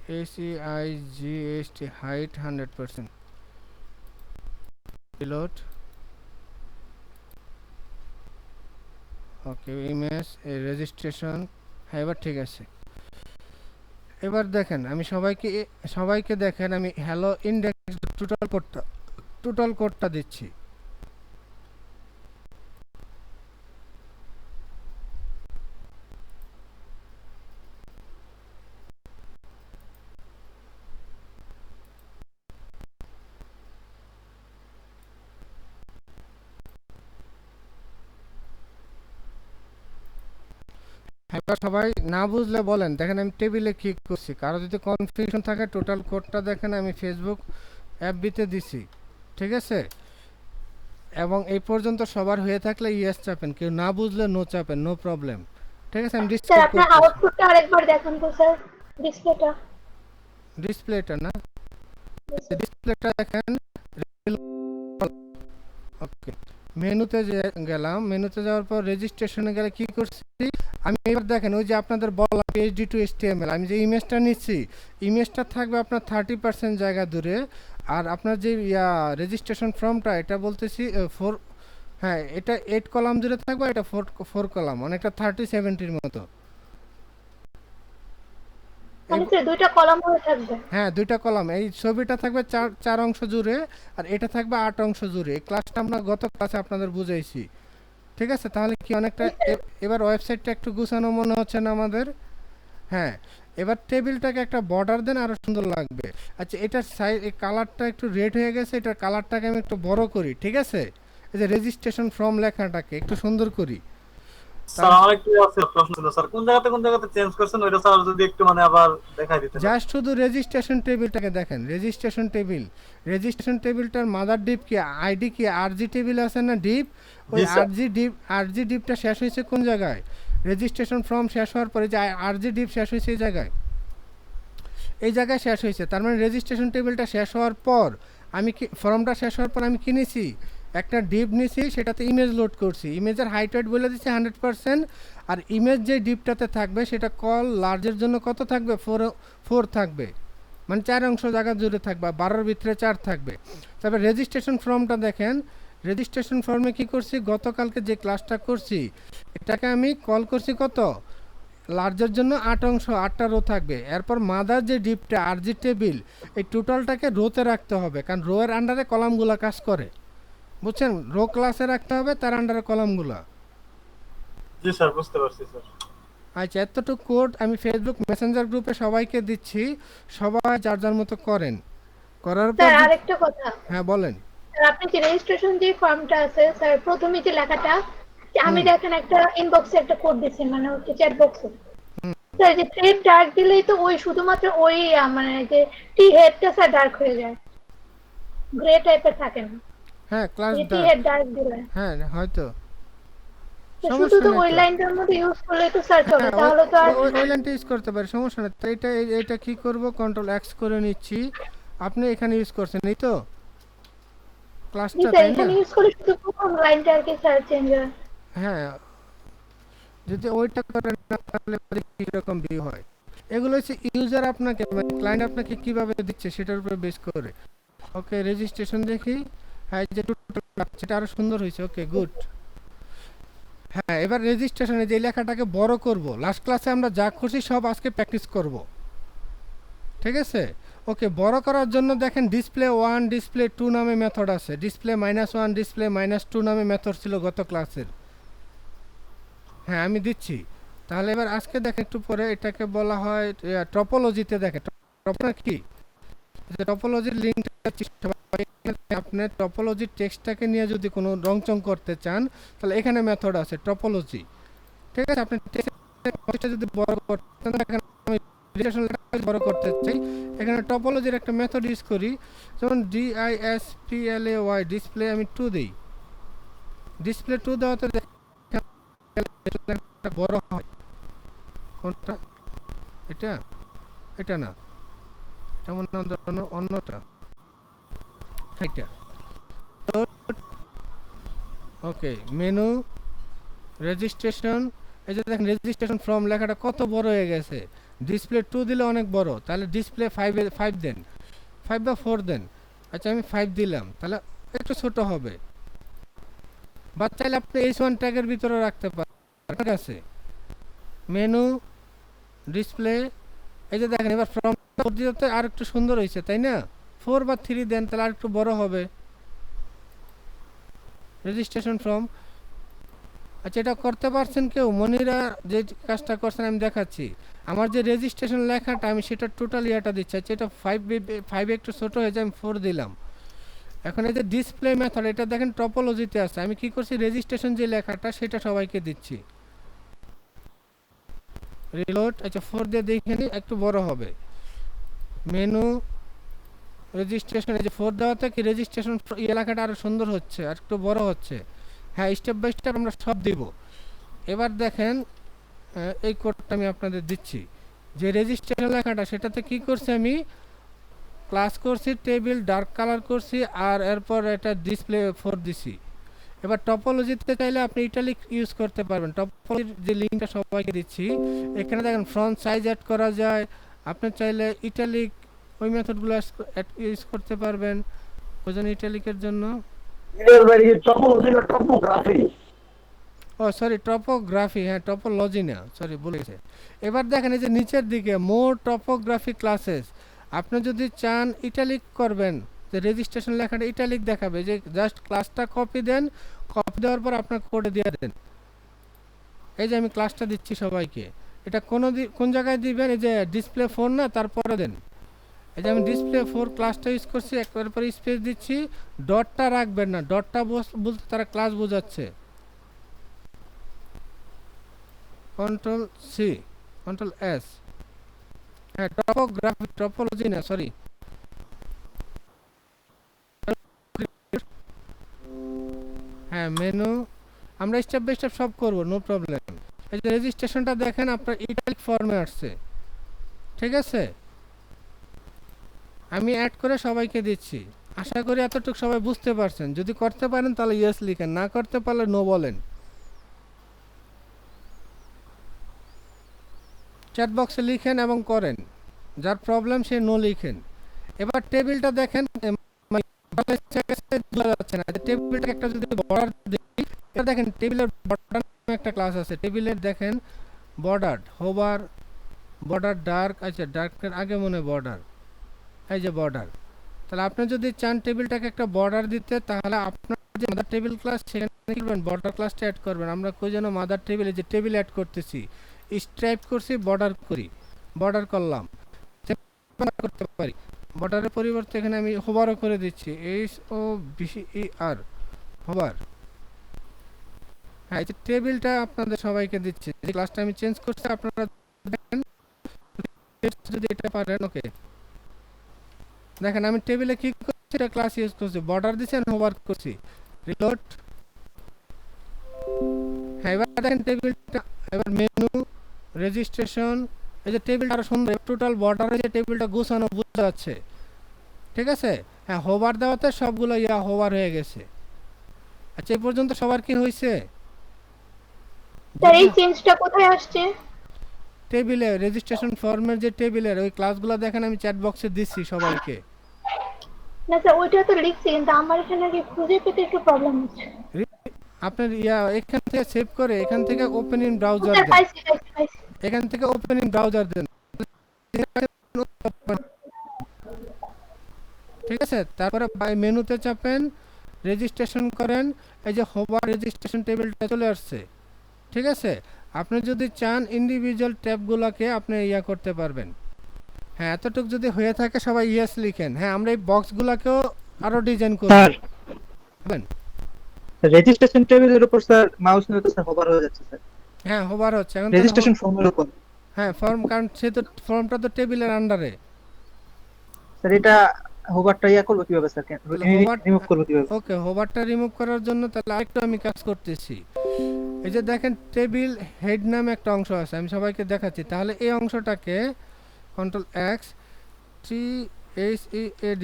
HEIGHT height 100%। Reload. Okay image registration. হ্যাঁ এবার ঠিক আছে। এবার দেখেন আমি সবাইকে দেখেন আমি হ্যালো ইন্ডেক্স টোটাল কোডটা দিচ্ছি। এবার সবাই না বুঝলে বলেন। দেখেন আমি টেবিলে ক্লিক করছি, কারো যদি কনফিউশন থাকে টোটাল কোডটা দেখেন আমি ফেসবুক FB-তে দিছি, ঠিক আছে? এবং এই পর্যন্ত সবার হয়ে থাকলে ইয়েস চাপেন, কেউ না বুঝলে নো চাপেন, নো প্রবলেম, ঠিক আছে? আমি স্যার আপনার আউটপুটটা আরেকবার দেখান তো স্যার, ডিসপ্লেটা না, ডিসপ্লেটা দেখেন। ওকে মেনুতে গেলাম, মেনুতে যাওয়ার পর রেজিস্ট্রেশনে গেলে কি করছি আমি? এবার দেখেন ওই যে আপনাদের বললাম PHP to HTML, আমি যে ইমেজটা নিচ্ছি ইমেজটা থাকবে আপনার 30% জায়গা দূরে। আর আপনার যে রেজিস্ট্রেশন ফর্মটা এটা বলতেছি 4, হ্যাঁ এটা 8 কলাম দূরে থাকবে, এটা 4 কলাম, অনেকটা 30-70-র মতো। মানে স্যার দুইটা কলাম হয়ে থাকবে? হ্যাঁ দুইটা কলাম। এই ছবিটা থাকবে 4 অংশ জুড়ে, আর এটা থাকবে 8 অংশ জুড়ে। এই ক্লাসটা আমরা গত ক্লাসে আপনাদের বুঝাইছি, ঠিক আছে? তাহলে কি অনেকটা এবার ওয়েবসাইটটা একটু গুছানো মনে হচ্ছে না আমাদের? হ্যাঁ এবার টেবিলটাকে একটা বর্ডার দেন, আরো সুন্দর লাগবে। আচ্ছা এটার সাইজ, এই কালারটা একটু রেড হয়ে গেছে, এটার কালারটাকে আমি একটু বড় করি, ঠিক আছে? এই যে রেজিস্ট্রেশন ফর্ম লেখাটাকে একটু সুন্দর করি। স্যার আমার একটু আছে প্রশ্ন ছিল স্যার, কোন জায়গাতে চেঞ্জ করছেন ওইটা স্যার যদি একটু মানে আবার দেখাই দিতেন। জাস্ট শুধু রেজিস্ট্রেশন টেবিলটাকে দেখেন, রেজিস্ট্রেশন টেবিলটার মাদার ডিপ কি, আইডি কি, আরজি টেবিল আছে না ডিপ, ওই জি স্যার। আরজি ডিপটা শেষ হয়েছে কোন জায়গায়, রেজিস্ট্রেশন ফর্ম শেষ হওয়ার পরে যে আরজি ডিপ শেষ হয়েছে এই জায়গায় শেষ হয়েছে। তার মানে রেজিস্ট্রেশন টেবিলটা শেষ হওয়ার পর আমি কি ফর্মটা শেষ হওয়ার পর আমি কি নিছি, একটা ডিপ নিছি, সেটাতে ইমেজ লোড করছি, ইমেজের হাইট ওয়েট বলে দিচ্ছি 100%, আর ইমেজ যে ডিপটাতে থাকবে সেটা কল লার্জের জন্য কত থাকবে, 4 থাকবে, মানে 4 অংশ জায়গা জুড়ে থাকবে, 12-র ভিতরে 4 থাকবে। তবে রেজিস্ট্রেশন ফর্মটা দেখেন, রেজিস্ট্রেশন ফর্মে কি করছি, গতকালকে যে ক্লাসটা করছি এটাকে আমি কল করছি কত, লার্জের জন্য 8 অংশ, 8টা রো থাকবে। এরপর মাদার যে ডিপটা আরজি টেবিল, এই টোটালটাকে রোতে রাখতে হবে, কারণ রো এর আন্ডারে কলামগুলো কাজ করে, বুঝছেন, রো ক্লাসে রাখতে হবে তার আন্ডারে কলামগুলো। জি স্যার বুঝতে পারছি স্যার। আচ্ছা, এতটুকু কোড আমি ফেসবুক মেসেঞ্জার গ্রুপে সবাইকে দিচ্ছি, সবাই যার যার মতো করেন, করার পর স্যার আরেকটা কথা, হ্যাঁ বলেন। স্যার আপনি যে রেজিস্ট্রেশন যে ফর্মটা আছে স্যার, প্রথমে যে লেখাটা, যে আমি দেখেন একটা ইনবক্সে একটা কোড দিচ্ছি, মানে হচ্ছে চ্যাট বক্সে স্যার, যে থ্রেড ডার্ক দিলেই তো ওই শুধুমাত্র ওই মানে যে টি হেডটা স্যার ডার্ক হয়ে যায়, গ্রে টাইপের থাকে না, হ্যাঁ ক্লাস টি হেড ডার্ক দিলে হ্যাঁ হয়তো তো শুধু সমস্যা তো নেই ওই তো। লাইনটার মধ্যে ইউজ করলে তো স্যার চলে, হ্যাঁ তাহলে তো আর ওই লাইনটা ইউজ করতে পারে, সমস্যা নেই তো। এটা কি করব, কন্ট্রোল এক্স করে নিচ্ছি, আপনি এখানে ইউজ করছেন এই তো জি ক্লাসটা, স্যার তাই না? এখানে ইউজ করলে শুধু প্রথম লাইনটা আর কি স্যার চেঞ্জ হয়। হ্যাঁ, যদি ওইটা করেন না তাহলে কিরকম ভিউ হয়, এগুলো হচ্ছে ইউজার আপনাকে, মানে ক্লায়েন্ট আপনাকে কিভাবে দিচ্ছে সেটার উপরে বেস করে। ওকে, রেজিস্ট্রেশন দেখি, হ্যাঁ যে টোটাল সেটা আরো সুন্দর হয়েছে, ওকে গুড। হ্যাঁ, এবার রেজিস্ট্রেশনে যে লেখাটাকে বড় করব, লাস্ট ক্লাসে আমরা যা করছি সব আজকে প্র্যাকটিস করব, ঠিক আছে? ওকে, বড় করার জন্য দেখেন ডিসপ্লে 1 ডিসপ্লে 2 নামে মেথড আছে, ডিসপ্লে -1 ডিসপ্লে -2 নামে মেথড ছিল গত ক্লাসের। হ্যাঁ আমি দিচ্ছি। তাহলে এবার আজকে দেখেন একটু পরে এটাকে বলা হয় টপোলজিতে, দেখেন টপোলজি কি, টপোলজির লিঙ্কটা আপনি টপোলজির টেক্সটটাকে নিয়ে যদি কোনো রংচং করতে চান তাহলে এখানে মেথড আছে টপোলজি, ঠিক আছে? আপনি টেক্সটটা যদি বড় করতে চান, আমি বড় করতে চাই, এখানে টপোলজির একটা মেথড ইউজ করি, যেমন DISPLAY ডিসপ্লে আমি 2 দেই, ডিসপ্লে 2 দেওয়াতে বড় হয়, কোনটা, এটা না, যেমন অন্যটা, এটা। ওকে, মেনু, রেজিস্ট্রেশন, এই যে দেখেন রেজিস্ট্রেশন ফর্ম লেখাটা কত বড় হয়ে গেছে, ডিসপ্লে 2 দিলে অনেক বড়, তাহলে ডিসপ্লে 5 দেন, 5 বা 4 দেন। আচ্ছা আমি 5 দিলাম, তাহলে একটু ছোট হবে, বা চাইলে আপনি H1 ট্যাগের ভিতরে রাখতে পারেন, ঠিক আছে? মেনু, ডিসপ্লে, এই যে দেখেন এবার ফর্ম দিতে আর একটু সুন্দর হয়েছে, তাই না? 4 বা 3 দেন তাহলে আর একটু বড় হবে রেজিস্ট্রেশন ফর্ম। আচ্ছা এটা করতে পারছেন কেউ? মনিরা যে কাজটা করছেন আমি দেখাচ্ছি, আমার যে রেজিস্ট্রেশন লেখাটা আমি সেটা টোটাল ইয়াটা দিচ্ছি। আচ্ছা এটা 5 একটু ছোট হয়ে যায়, আমি 4 দিলাম। এখন এই যে ডিসপ্লে মেথড, এটা দেখেন টপোলজিতে আছে, আমি কি করছি, রেজিস্ট্রেশন যে লেখাটা সেটা সবাইকে দিচ্ছি, রিলোড। আচ্ছা 4 দিয়ে দেখে নিই, একটু বড় হবে। মেনু, রেজিস্ট্রেশন, এই যে 4 দেওয়াতে কি রেজিস্ট্রেশন এলাকাটা আরো সুন্দর হচ্ছে, আর একটু বড় হচ্ছে। হ্যাঁ, স্টেপ বাই স্টেপ আমরা সব দিব। এবার দেখেন এই কোডটা আমি আপনাদের দিচ্ছি, যে রেজিস্ট্রেশন লেখাটা সেটাতে কি করছি, আমি ক্লাস করছি, টেবিল ডার্ক কালার করছি, আর এরপর এটা ডিসপ্লে 4 দিছি। এবার টপোলজিতে চাইলে আপনি ইটালিক ইউজ করতে পারবেন, টপোলজির যে লিঙ্কটা সবাইকে দিচ্ছি, এখানে দেখেন ফ্রন্ট সাইজ অ্যাড করা যায়, আপনি চাইলে ইটালিক ওই মেথডগুলো ইউজ করতে পারবেন। ওই জন্য ইটালিকের জন্য টপোগ্রাফি, ও সরি টপোগ্রাফি, হ্যাঁ টপোলজি না, সরি ভুলে গেছে। এবার দেখেন এই যে নিচের দিকে মোর টপোগ্রাফি ক্লাসেস, আপনি যদি চান ইটালিক করবেন, যে রেজিস্ট্রেশন লেখাটা ইটালিক দেখাবে, যে জাস্ট ক্লাসটা কপি দেন, কপি দেওয়ার পর আপনার কোডে দিয়ে দেন। এই যে আমি ক্লাসটা দিচ্ছি সবাইকে, এটা কোন জায়গায় দিবেন, এই যে ডিসপ্লে 4 না, তারপরে দেন। এই যে আমি ডিসপ্লে 4 ক্লাসটা ইউজ করছি, একবার পরে স্পেস দিচ্ছি, ডটটা রাখবেন না, ডটটা বলতে তারা ক্লাস বোঝাচ্ছে। কন্ট্রোল সি, কন্ট্রোল এস, হ্যাঁ টপোলজি না সরি, হ্যাঁ মেনু, আমরা স্টেপ বাই স্টেপ সব করব, নো প্রবলেম। এই যে রেজিস্ট্রেশনটা দেখেন আপনার ইটালিক ফর্মে আসছে, ঠিক আছে? আমি অ্যাড করে সবাইকে দিচ্ছি। আশা করি এতটুকু সবাই বুঝতে পারছেন। যদি করতে পারেন তাহলে ইয়েস লিখেন, না করতে পারলে নো বলেন। চ্যাট বক্সে লিখেন এবং করেন, যার প্রবলেম সে নো লিখেন। এবার টেবিলটা দেখেন, যাচ্ছে না, টেবিলটা একটা যদি বর্ডার দিই, এটা দেখেন টেবিলের বর্ডার নামে একটা ক্লাস আছে, টেবিলের দেখেন বর্ডার, হোভার, বর্ডার ডার্ক, আচ্ছা ডার্কের আগে মনে বর্ডার, এই যে বর্ডার। তাহলে আপনি যদি চান টেবিলটাকে একটা বর্ডার দিতে, তাহলে আপনার যে মাদার টেবিল ক্লাস সেখানে কি করবেন, বর্ডার ক্লাসটা অ্যাড করবেন। আমরা কই যেন মাদার টেবিলে যে টেবিল অ্যাড করতেছি, স্ট্রাইপ করছি, বর্ডার করি, বর্ডার করলাম, করতে পারি। বর্ডারের পরিবর্তে এখানে আমি হোভারও করে দিচ্ছি, HOVER, হোভার। হ্যাঁ, এই যে টেবিলটা আপনাদের সবাইকে দিচ্ছি, যে ক্লাসটা আমি চেঞ্জ করছি আপনারা দেখেন, যদি এটা পারেন। ওকে, দেখেন আমি টেবিলে কি করছি, এটা ক্লাস ইউজ করছি, বর্ডার দিচ্ছি আর হোভার করছি, রিলোড। হ্যাঁ, এবার দেখেন টেবিলটা, এবার মেনু, রেজিস্ট্রেশন, এই যে টেবিলটা আরো সুন্দর, টোটাল বর্ডারে যে টেবিলটা গুছানো বোঝা যাচ্ছে, ঠিক আছে? হ্যাঁ, হোভার দেওয়াতে সবগুলো হোভার হয়ে গেছে। আচ্ছা, এই পর্যন্ত সবার কি হয়েছে? স্যার এই চেঞ্জটা কোথায় আসছে? টেবিলে রেজিস্ট্রেশন ফর্মের যে টেবিলের ওই ক্লাসগুলো দেখেন, আমি চ্যাট বক্সে দিচ্ছি সবাইকে। না স্যার ওইটা তো লিখছি, কিন্তু আমার এখানে কি খুঁজে পেতে একটু প্রবলেম হচ্ছে। আপনার এখান থেকে সেভ করে এখান থেকে ওপেন ইন ব্রাউজার স্যার দেন, পাইছি। এখান থেকে ওপেন ইন ব্রাউজার দেন, ঠিক আছে? তারপরে বাই মেনুতে চাপেন, রেজিস্ট্রেশন করেন, এই যে হোভার রেজিস্ট্রেশন টেবিলটা চলে আসছে, ঠিক আছে? আপনি যদি চান ইন্ডিভিজুয়াল ট্যাবগুলোকে আপনি করতে পারবেন। হ্যাঁ, এতটুকু যদি হয়ে থাকে সবাই ইয়েস লিখেন। হ্যাঁ, আমরা এই বক্সগুলোকেও আরো ডিজাইন করব। স্যার রেজিস্ট্রেশন টেবিলের উপর স্যার মাউস নিলে তো স্যার হোভার হয়ে যাচ্ছে স্যার, হ্যাঁ, হোভার হচ্ছে এখন, রেজিস্ট্রেশন ফর্মের উপর। হ্যাঁ ফর্ম, কারণ সে তো ফর্মটা তো টেবিলের আন্ডারে। স্যার এটা হোভারটা করব কিভাবে স্যার, রিমুভ করব কিভাবে? ওকে, হোভারটা রিমুভ করার জন্য তাহলে আরেকটু আমি কাজ করতেছি। এই যে দেখেন টেবিল হেড নামে একটা অংশ আছে, আমি সবাইকে দেখাচ্ছি। তাহলে এই অংশটাকে কন্ট্রোল এক্স, THEAD,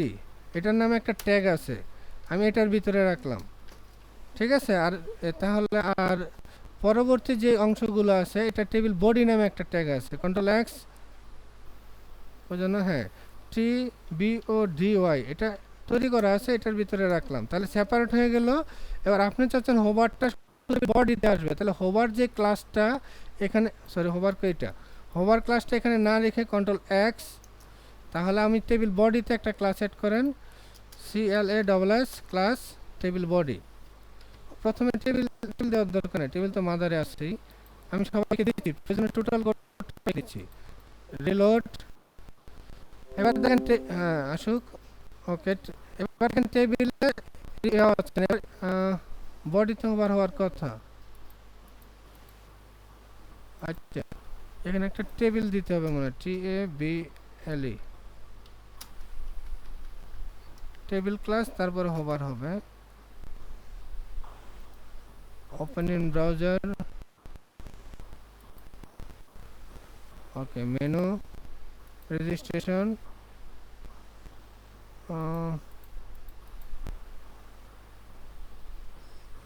এটার নামে একটা ট্যাগ আছে, আমি এটার ভিতরে রাখলাম, ঠিক আছে? আর তাহলে আর পরবর্তী যে অংশগুলো আছে, এটা টেবিল বডি নামে একটা ট্যাগ আছে, কন্ট্রোল এক্স, ওই জন্য হ্যাঁ TBODY এটা তৈরি করা আছে, এটার ভিতরে রাখলাম, তাহলে সেপারেট হয়ে গেল। এবার আপনি চাচ্ছেন হোভারটা বডিতে আসবে, তাহলে হোভার যে ক্লাসটা এখানে, সরি হোভার কইটা, হোভার ক্লাসটা এখানে না রেখে কন্ট্রোল এক্স, তাহলে আমি টেবিল বডিতে একটা ক্লাস অ্যাড করেন, CLASS ক্লাস টেবিল বডি। প্রথমে টেবিল দেওয়ার দরকার নেই, টেবিল তো মাদারে আসছেই, আমি সবাইকে দিচ্ছি, প্রয়োজনে টোটাল দিচ্ছি, রিলোড। এবার দেখেন হ্যাঁ আসুক, ওকে। এবার দেখেন টেবিলে বডিতে ওভার হওয়ার কথা। আচ্ছা, এখানে একটা টেবিল দিতে হবে মনে হয়, TABLE, টেবিল ক্লাস, তারপরে হোভার হবে, open in browser, okay, menu, registration,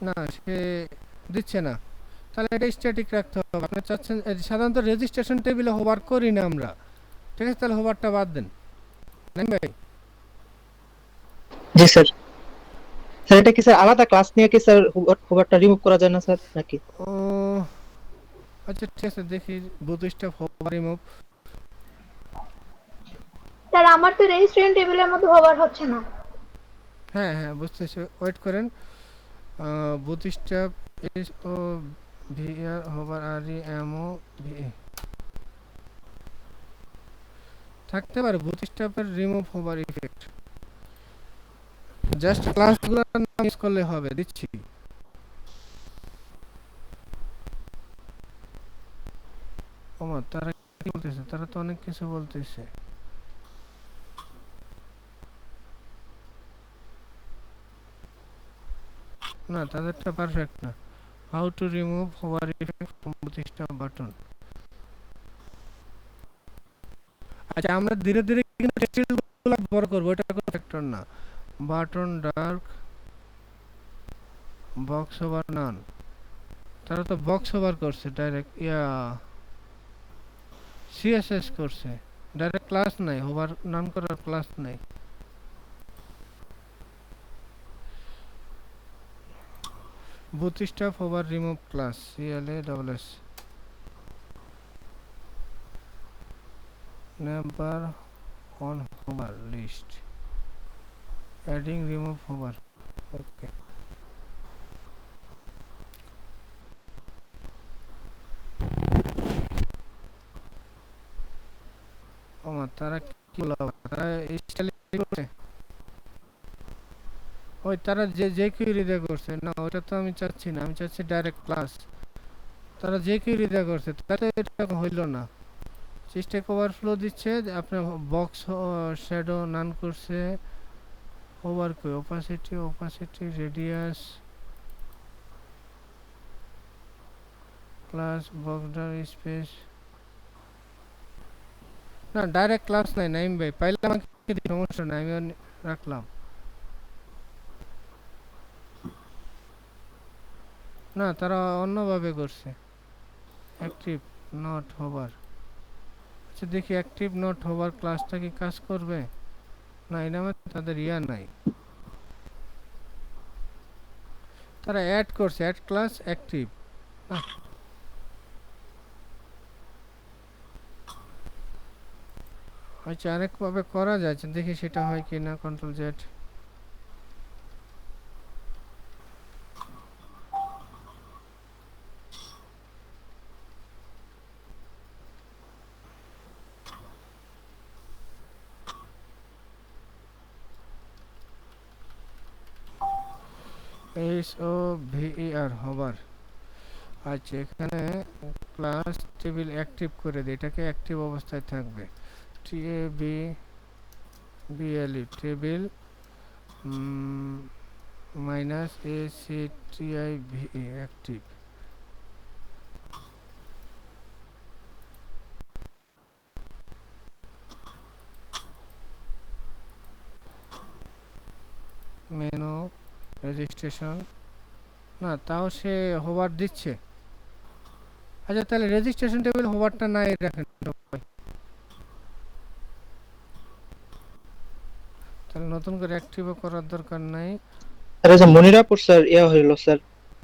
না সে দিচ্ছে না, তাহলে এটা স্ট্যাটিক রাখতে হবে। আপনি চাচ্ছেন সাধারণত রেজিস্ট্রেশন টেবিলে হোভার করি না আমরা, ঠিক আছে? তাহলে হোভারটা বাদ দেন, নাই ভাই? জি স্যার। স্যার এটা কি স্যার আলাদা ক্লাস নিয়ে কি স্যার হোভারটা রিমুভ করা যায় না স্যার নাকি? ও আচ্ছা, ঠিক আছে, দেখি বুথস্টেপ হোভার রিমুভ। স্যার আমার তো রেজিস্ট্রেশন টেবিলের মধ্যে হোভার হচ্ছে না। হ্যাঁ হ্যাঁ বুঝতেছি, ওয়েট করেন। বুথস্টেপ SOVR হোভার REMOV থাকতে পারে, বুথস্টেপের রিমুভ হোভার ইফেক্ট, জাস্ট ক্লাসগুলোর নাম ইউজ করলে হবে, দিচ্ছি। ওমা তারা কি বলতেছে, তারা তো অনেক কিছু বলতেছে। না তাদেরটা পারফেক্ট না। How to remove hover effect from প্রতিষ্ঠা বাটন। আচ্ছা আমরা ধীরে ধীরে কিন্তু টেক্সটগুলো বড় করব, এটা কোনো ফ্যাক্টর না। বাটন ডার্ক বক্স ওভার নান, তারা তো বক্স ওভার করছে ডাইরেক্ট, সিএসএস করছে ডাইরেক্ট, ক্লাস নাই, ওভার নান করার ক্লাস নাই। bootstrap over remove class CLASS number on hover list adding remove hover. Okay, আমার তারা কি বলা, তারা স্টাইল করছে, ওই তারা যে যে কিউরি দিয়ে করছে না, ওটা তো আমি চাচ্ছি না, আমি চাচ্ছি ডাইরেক্ট ক্লাস। তারা যে কিউরি দিয়ে করছে তাতে এটা হইল না। স্ট্যাক ওভারফ্লো দিচ্ছে, আপনার বক্স শ্যাডো নান করছে, ওভার কই opacity radius class border space, না ডাইরেক্ট ক্লাস নাই নাইম ভাই, পাইলে আমাকে দিন, সমস্যা নাই, আমি রাখলাম। না তারা অন্যভাবে করছে, অ্যাক্টিভ নট হোভার। আচ্ছা দেখি অ্যাক্টিভ নট হোভার ক্লাসটা কি কাজ করবে না, এই নামে তাদের নাই। তারা অ্যাড করছে অ্যাড ক্লাস অ্যাক্টিভ। আচ্ছা আরেকভাবে করা যাচ্ছে, দেখি সেটা হয় কি না। Control Z, HOVER hover. আচ্ছা এখানে ক্লাস টেবিল অ্যাক্টিভ করে দিই, এটাকে অ্যাক্টিভ অবস্থায় থাকবে। TABLE table -ACTIVE active. Menu registration, না তাও সে হোভার দিচ্ছে। আচ্ছা তাহলে রেজিস্ট্রেশন টেবিল হোভারটা নাই রাখেন সবাই। তাহলে নতুন করে অ্যাক্টিভও করার দরকার নাই। আরে যে মনিরাপুর স্যার ইয়া হলো স্যার,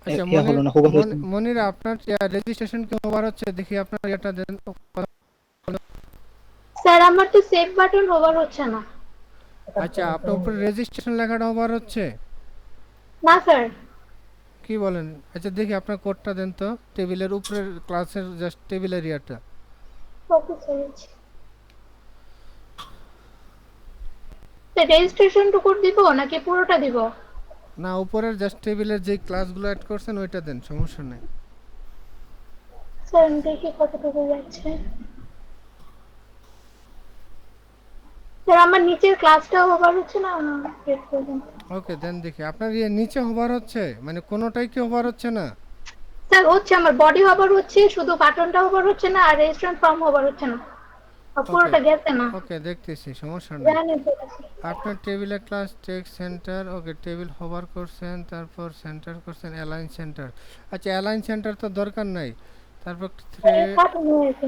আচ্ছা ইয়া হলো না, হোভার হলো না। মনিরা আপনার রেজিস্ট্রেশন কি হোভার হচ্ছে, দেখি আপনার এটা দেন। স্যার আমার তো সেভ বাটন ওভার হচ্ছে না। আচ্ছা আপনার উপরে রেজিস্ট্রেশন লেখাটা হোভার হচ্ছে না স্যার। কি বলেন? আচ্ছা দেখি আপনার কোডটা দেন তো, টেবিলের উপরের ক্লাসের জাস্ট টেবিল এরিয়াটা। Okay sir, registration two code দিব নাকি পুরোটা দিব? না উপরের জাস্ট টেবিলের যে ক্লাসগুলো অ্যাড করছেন ওইটা দেন, সমস্যা নেই। স্যার আমি দেখি কতটুকু যাচ্ছে। স্যার আমার নিচের ক্লাসটাও ওভার হচ্ছে না। ওকে দেন দেখি আপনার নিচে হোভার হচ্ছে, মানে কোনোটাই কি হোভার হচ্ছে না? স্যার হচ্ছে, আমার বডি ওভার হচ্ছে, শুধু বাটনটা ওভার হচ্ছে না, আর রেজিস্ট্রেশন ফর্ম ওভার হচ্ছে না, আর পুরোটা গেছে না। ওকে দেখতেছি, সমস্যা নেই। জানেন তো আছে। আপনার টেবিলে ক্লাস টেক্সট সেন্টার, ওকে টেবিল হোভার করছেন, তারপর সেন্টার করছেন, অ্যালাইন সেন্টার। আচ্ছা অ্যালাইন সেন্টার তো দরকার নাই, তারপর কাটুন হয়েছে।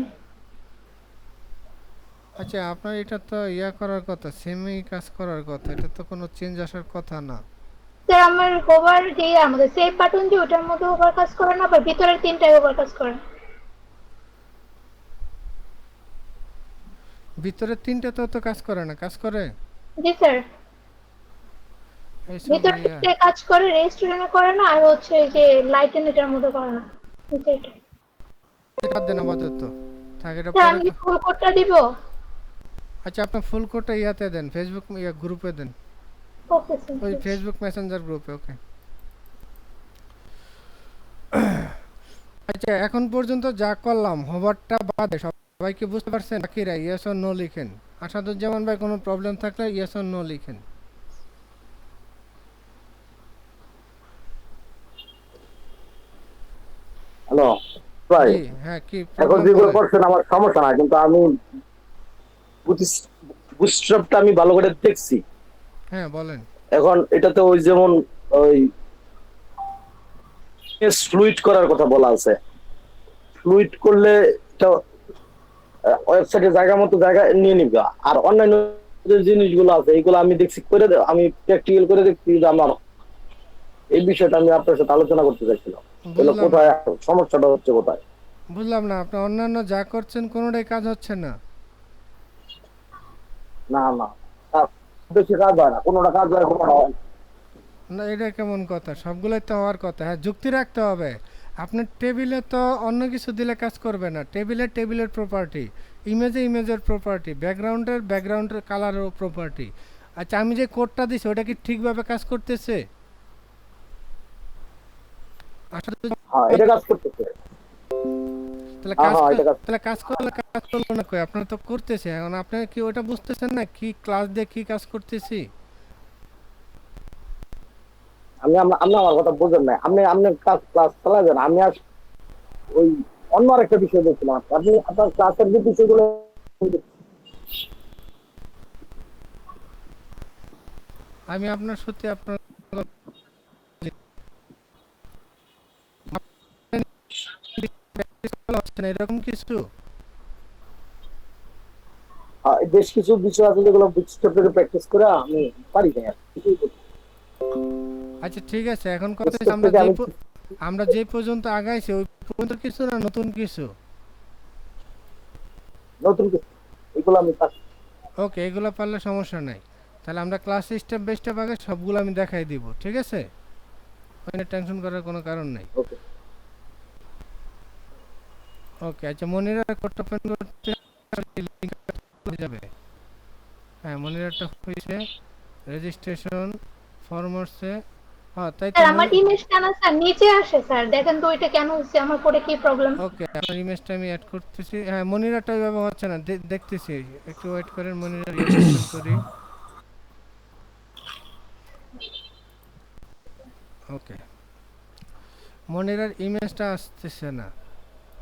আচ্ছা আপনার এটা তো করার কথা, সেমি কাজ করার কথা, এটা তো কোনো চেঞ্জ আসার কথা না। স্যার আমার ওভার যে আমাদের সেভ বাটন যে ওটার মধ্যে ওভার কাজ করে না, আবার ভিতরের তিনটায় ওভার কাজ করে। ভিতরের তিনটা তো কাজ করে না, কাজ করে? জি স্যার, এইসব ভিতরে কাজ করে, রেজিস্ট্রেশনে করে না, আর হচ্ছে যে লাইটেন এটার মধ্যে করে না। এটা দেন আপাতত থাকে, এটা স্যার পরে। আমি ফুল কোডটা দিব? আচ্ছা আপনার ফুল কোডটা ইয়াতে দেন, ফেসবুক গ্রুপে দেন, ওকে স্যার। ওই ফেসবুক মেসেঞ্জার গ্রুপে। ওকে আচ্ছা, এখন পর্যন্ত যা করলাম হোভারটা বাদে সবাই কি বুঝতে পারছেন? বাকিরা ইয়েস অর নো লিখেন। আসাদুজ্জামান ভাই কোনো প্রবলেম থাকলে ইয়েস অর নো লিখেন। হ্যালো ভাই, জি হ্যাঁ, কি এখন প্রবলেম যেগুলো বলেন। করছেন আমার সমস্যা না, কিন্তু আমি বুটস্ট্র্যাপটা আমি ভালো করে দেখছি। হ্যাঁ বলেন। এখন এটাতে ওই যেমন ওই ফ্লুইড করার কথা বলা আছে, ফ্লুইড করলে এটা ওয়েবসাইটে জায়গা মতো জায়গা নিয়ে নিবে। আর অন্যান্য যে জিনিসগুলো আছে এগুলো আমি দেখছি করে আমি প্র্যাকটিক্যাল করে দেখছি যে আমার এই বিষয়টা আমি আপনার সাথে আলোচনা করতে চাইছিলাম। এগুলো বুঝলাম না, কোথায় সমস্যাটা হচ্ছে কোথায়? বুঝলাম না, আপনি অন্যান্য যা করছেন কোনোটাই কাজ হচ্ছে না। না না, বেশি কাজ হয় না, কোনোটা কাজ হয় কোনোটা হয় না। না, এটা কেমন কথা? সবগুলোই তো হওয়ার কথা। হ্যাঁ, যুক্তি রাখতে হবে। আপনার টেবিলে তো অন্য কিছু দিলে কাজ করবে না। টেবিলের প্রপার্টি, ইমেজের প্রপার্টি, ব্যাকগ্রাউন্ডের কালারের প্রপার্টি। আচ্ছা, আমি যে কোডটা দিছি ওটা কি ঠিকভাবে কাজ করতেছে? আসলে হ্যাঁ, এটা কাজ করতেছে। তাহলে হ্যাঁ হ্যাঁ, এটা কাজ। কাজ করলে কাজ করলো না কই? আপনারা তো করতেছে। এখন আপনি কি ওটা বুঝতেছেন না কি ক্লাস দিয়ে কি কাজ করতেছি? আপনি আমার কথা বুঝেন নাই। আপনি আপনি ক্লাস চালাবেন, আমি আর ওই অন্য আরেকটা বিষয় দেখছিলাম। আপনি আপনার ক্লাসের যে বিষয়গুলো আমি আপনার সত্যি আপনার হচ্ছে না এরকম কিছু। বেশ কিছু বিষয় আছে যেগুলো বুটস্ট্র্যাপে প্র্যাকটিস করে আমি পারি না আর কি। আচ্ছা ঠিক আছে, এখন কথা হচ্ছে বুটস্ট্র্যাপ থেকে আমি আমরা যে পর্যন্ত আগাইছি ওই পর্যন্ত কিছু না নতুন কিছু। নতুন কিছু এগুলো আমি পারি। ওকে, এগুলো পারলে সমস্যা নাই। তাহলে আমরা ক্লাস স্টেপ বাই স্টেপ আগে সবগুলো আমি দেখাই দিব, ঠিক আছে? ওখানে টেনশন করার কোনো কারণ নাই। ওকে। ওকে, আচ্ছা মনিরা কোডটা ওপেন করতে লিংক যাবে। হ্যাঁ, মনিরাটা হয়েছে রেজিস্ট্রেশন ফরম্যাটসে। হ্যাঁ তাই তো স্যার আমার ইমেজটা না স্যার নিচে আসে স্যার, দেখেন তো ওইটা কেন হচ্ছে, আমার পরে কি প্রবলেম? ওকে, আপনার ইমেজটা আমি অ্যাড করতেছি। হ্যাঁ, মনিরাটা ওইভাবে হচ্ছে না, দেখতেছি। একটু ওয়েট করেন, মনিরা রিফ্রেশ করি। ওকে, মনিরার ইমেজটা আসতেছে না।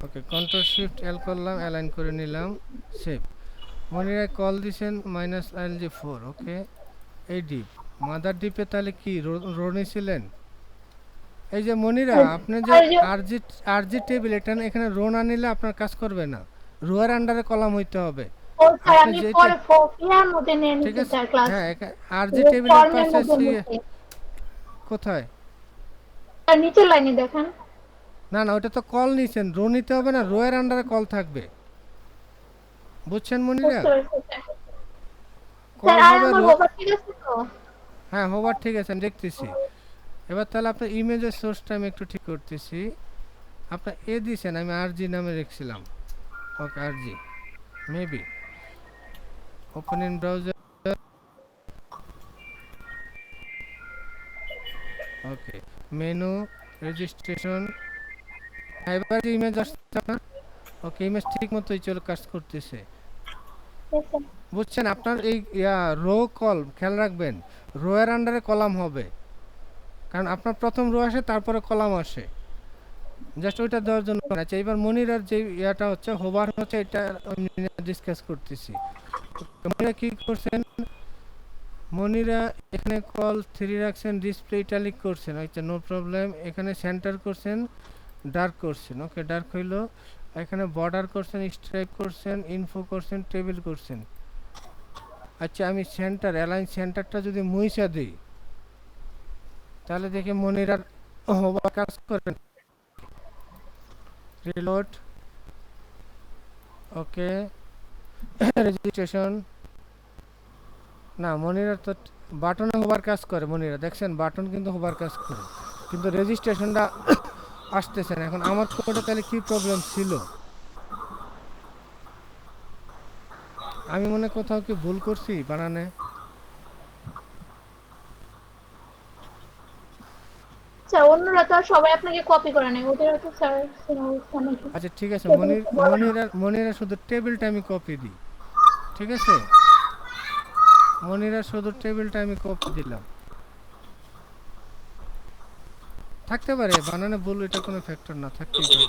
ওকে, কন্ট্রোল শিফট এল করলাম, অ্যালাইন করে নিলাম, সেভ। মনিরায় কল দিছেন -LG4। ওকে, এই ডিপ মাদার ডিপে তাহলে কি রনি ছিলেন? এই যে মনিরা, আপনি যে আর যে আরজি টেবিল এটা এখানে রো না নিলে আপনার কাজ করবে না। রোয়ের আন্ডারে কলাম হইতে হবে। ও স্যার আপনি আমি যেটা পরে ইয়ার মধ্যে নিয়ে ঠিক নিচ্ছি আছে, স্যার ক্লাস, হ্যাঁ আরজি টেবিলের ফর্মের পাশে মধ্যে নিচ্ছি। কোথায়? স্যার নিচের লাইনে দেখেন। না না, ওটা তো কল নিছেন, রো নিতে হবে না, রোয়ের আন্ডারে কল থাকবে। বুঝছেন মনিরা? বুঝতে পারছি স্যার। কল স্যার আর হবে আমার রো। হোভার ঠিক আছে তো? হ্যাঁ হোভার ঠিক আছে, আমি দেখতেছি। এবার তাহলে আপনার ইমেজের সোর্সটা আমি একটু ঠিক করতেছি। আপনার এ দিয়েছেন, আমি আরজি নামে রেখেছিলাম। Okay, RG maybe open in browser. Okay, menu, registration. এবার যে ইমেজ আসছে আপনার, ওকে ইমেজ ঠিক মতোই চলে কাজ করতেছে। Yes, sir. বুঝছেন? আপনার এই রো কল খেয়াল রাখবেন, রো এর আন্ডারে কলাম হবে, কারণ আপনার প্রথম রো আসে তারপরে কলাম আসে। জাস্ট ওইটা দেওয়ার জন্য। আচ্ছা, এবার মনিরার যে ইয়াটা হচ্ছে হোভার হচ্ছে, এটা ডিসকাস করতেছি। মনিরা কি করছেন? মনিরা এখানে কল 3 রাখছেন, ডিসপ্লে ইটালিক করছেন। আচ্ছা নো প্রবলেম। এখানে সেন্টার করছেন, ডার্ক করছেন। ওকে, ডার্ক হইলো। এখানে বর্ডার করছেন, স্ট্রাইপ করছেন, ইনফো করছেন, টেবিল করছেন। আচ্ছা, আমি সেন্টার অ্যালাইন সেন্টারটা যদি মুইসা দিই তাহলে দেখি মনিরার হোভার কাজ করেন। রিলোড। ওকে, রেজিস্ট্রেশন। না, মনিরার তো বাটনে হোভার কাজ করে। মনিরা দেখছেন, বাটন কিন্তু হোভার কাজ করে, কিন্তু রেজিস্ট্রেশনটা আসতেছে না। এখন আমার কোডে তাহলে কি প্রবলেম ছিল? আমি মনে কোথাও কি ভুল করছি বানানে? আচ্ছা অন্যরা তো সবাই আপনাকে কপি করে নেয়, ওদেরও তো স্যার নাকি? আচ্ছা ঠিক আছে, ওদের কিছু বলে না? মনিরা শুধু টেবিলটা আমি কপি দিই, ঠিক আছে? মনিরা শুধু টেবিলটা আমি কপি দিলাম, থাকতে পারে বানানে ভুল, এটা কোনো ফ্যাক্টর না, থাকতেই পারে।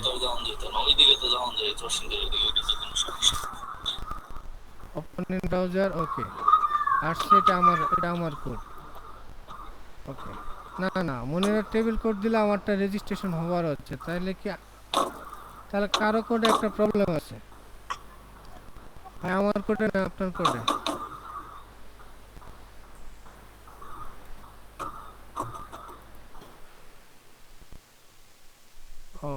ওপেন ইন ব্রাউজার, ওকে আসছে, এটা আমার কোড, ওকে। না না, মনিরা টেবিল কোড দিলে আমারটা রেজিস্ট্রেশন হওয়ার হচ্ছে, তাহলে কারো কোডে একটা প্রবলেম আছে। হ্যাঁ, আমার কোডে না, আপনার কোডে। ও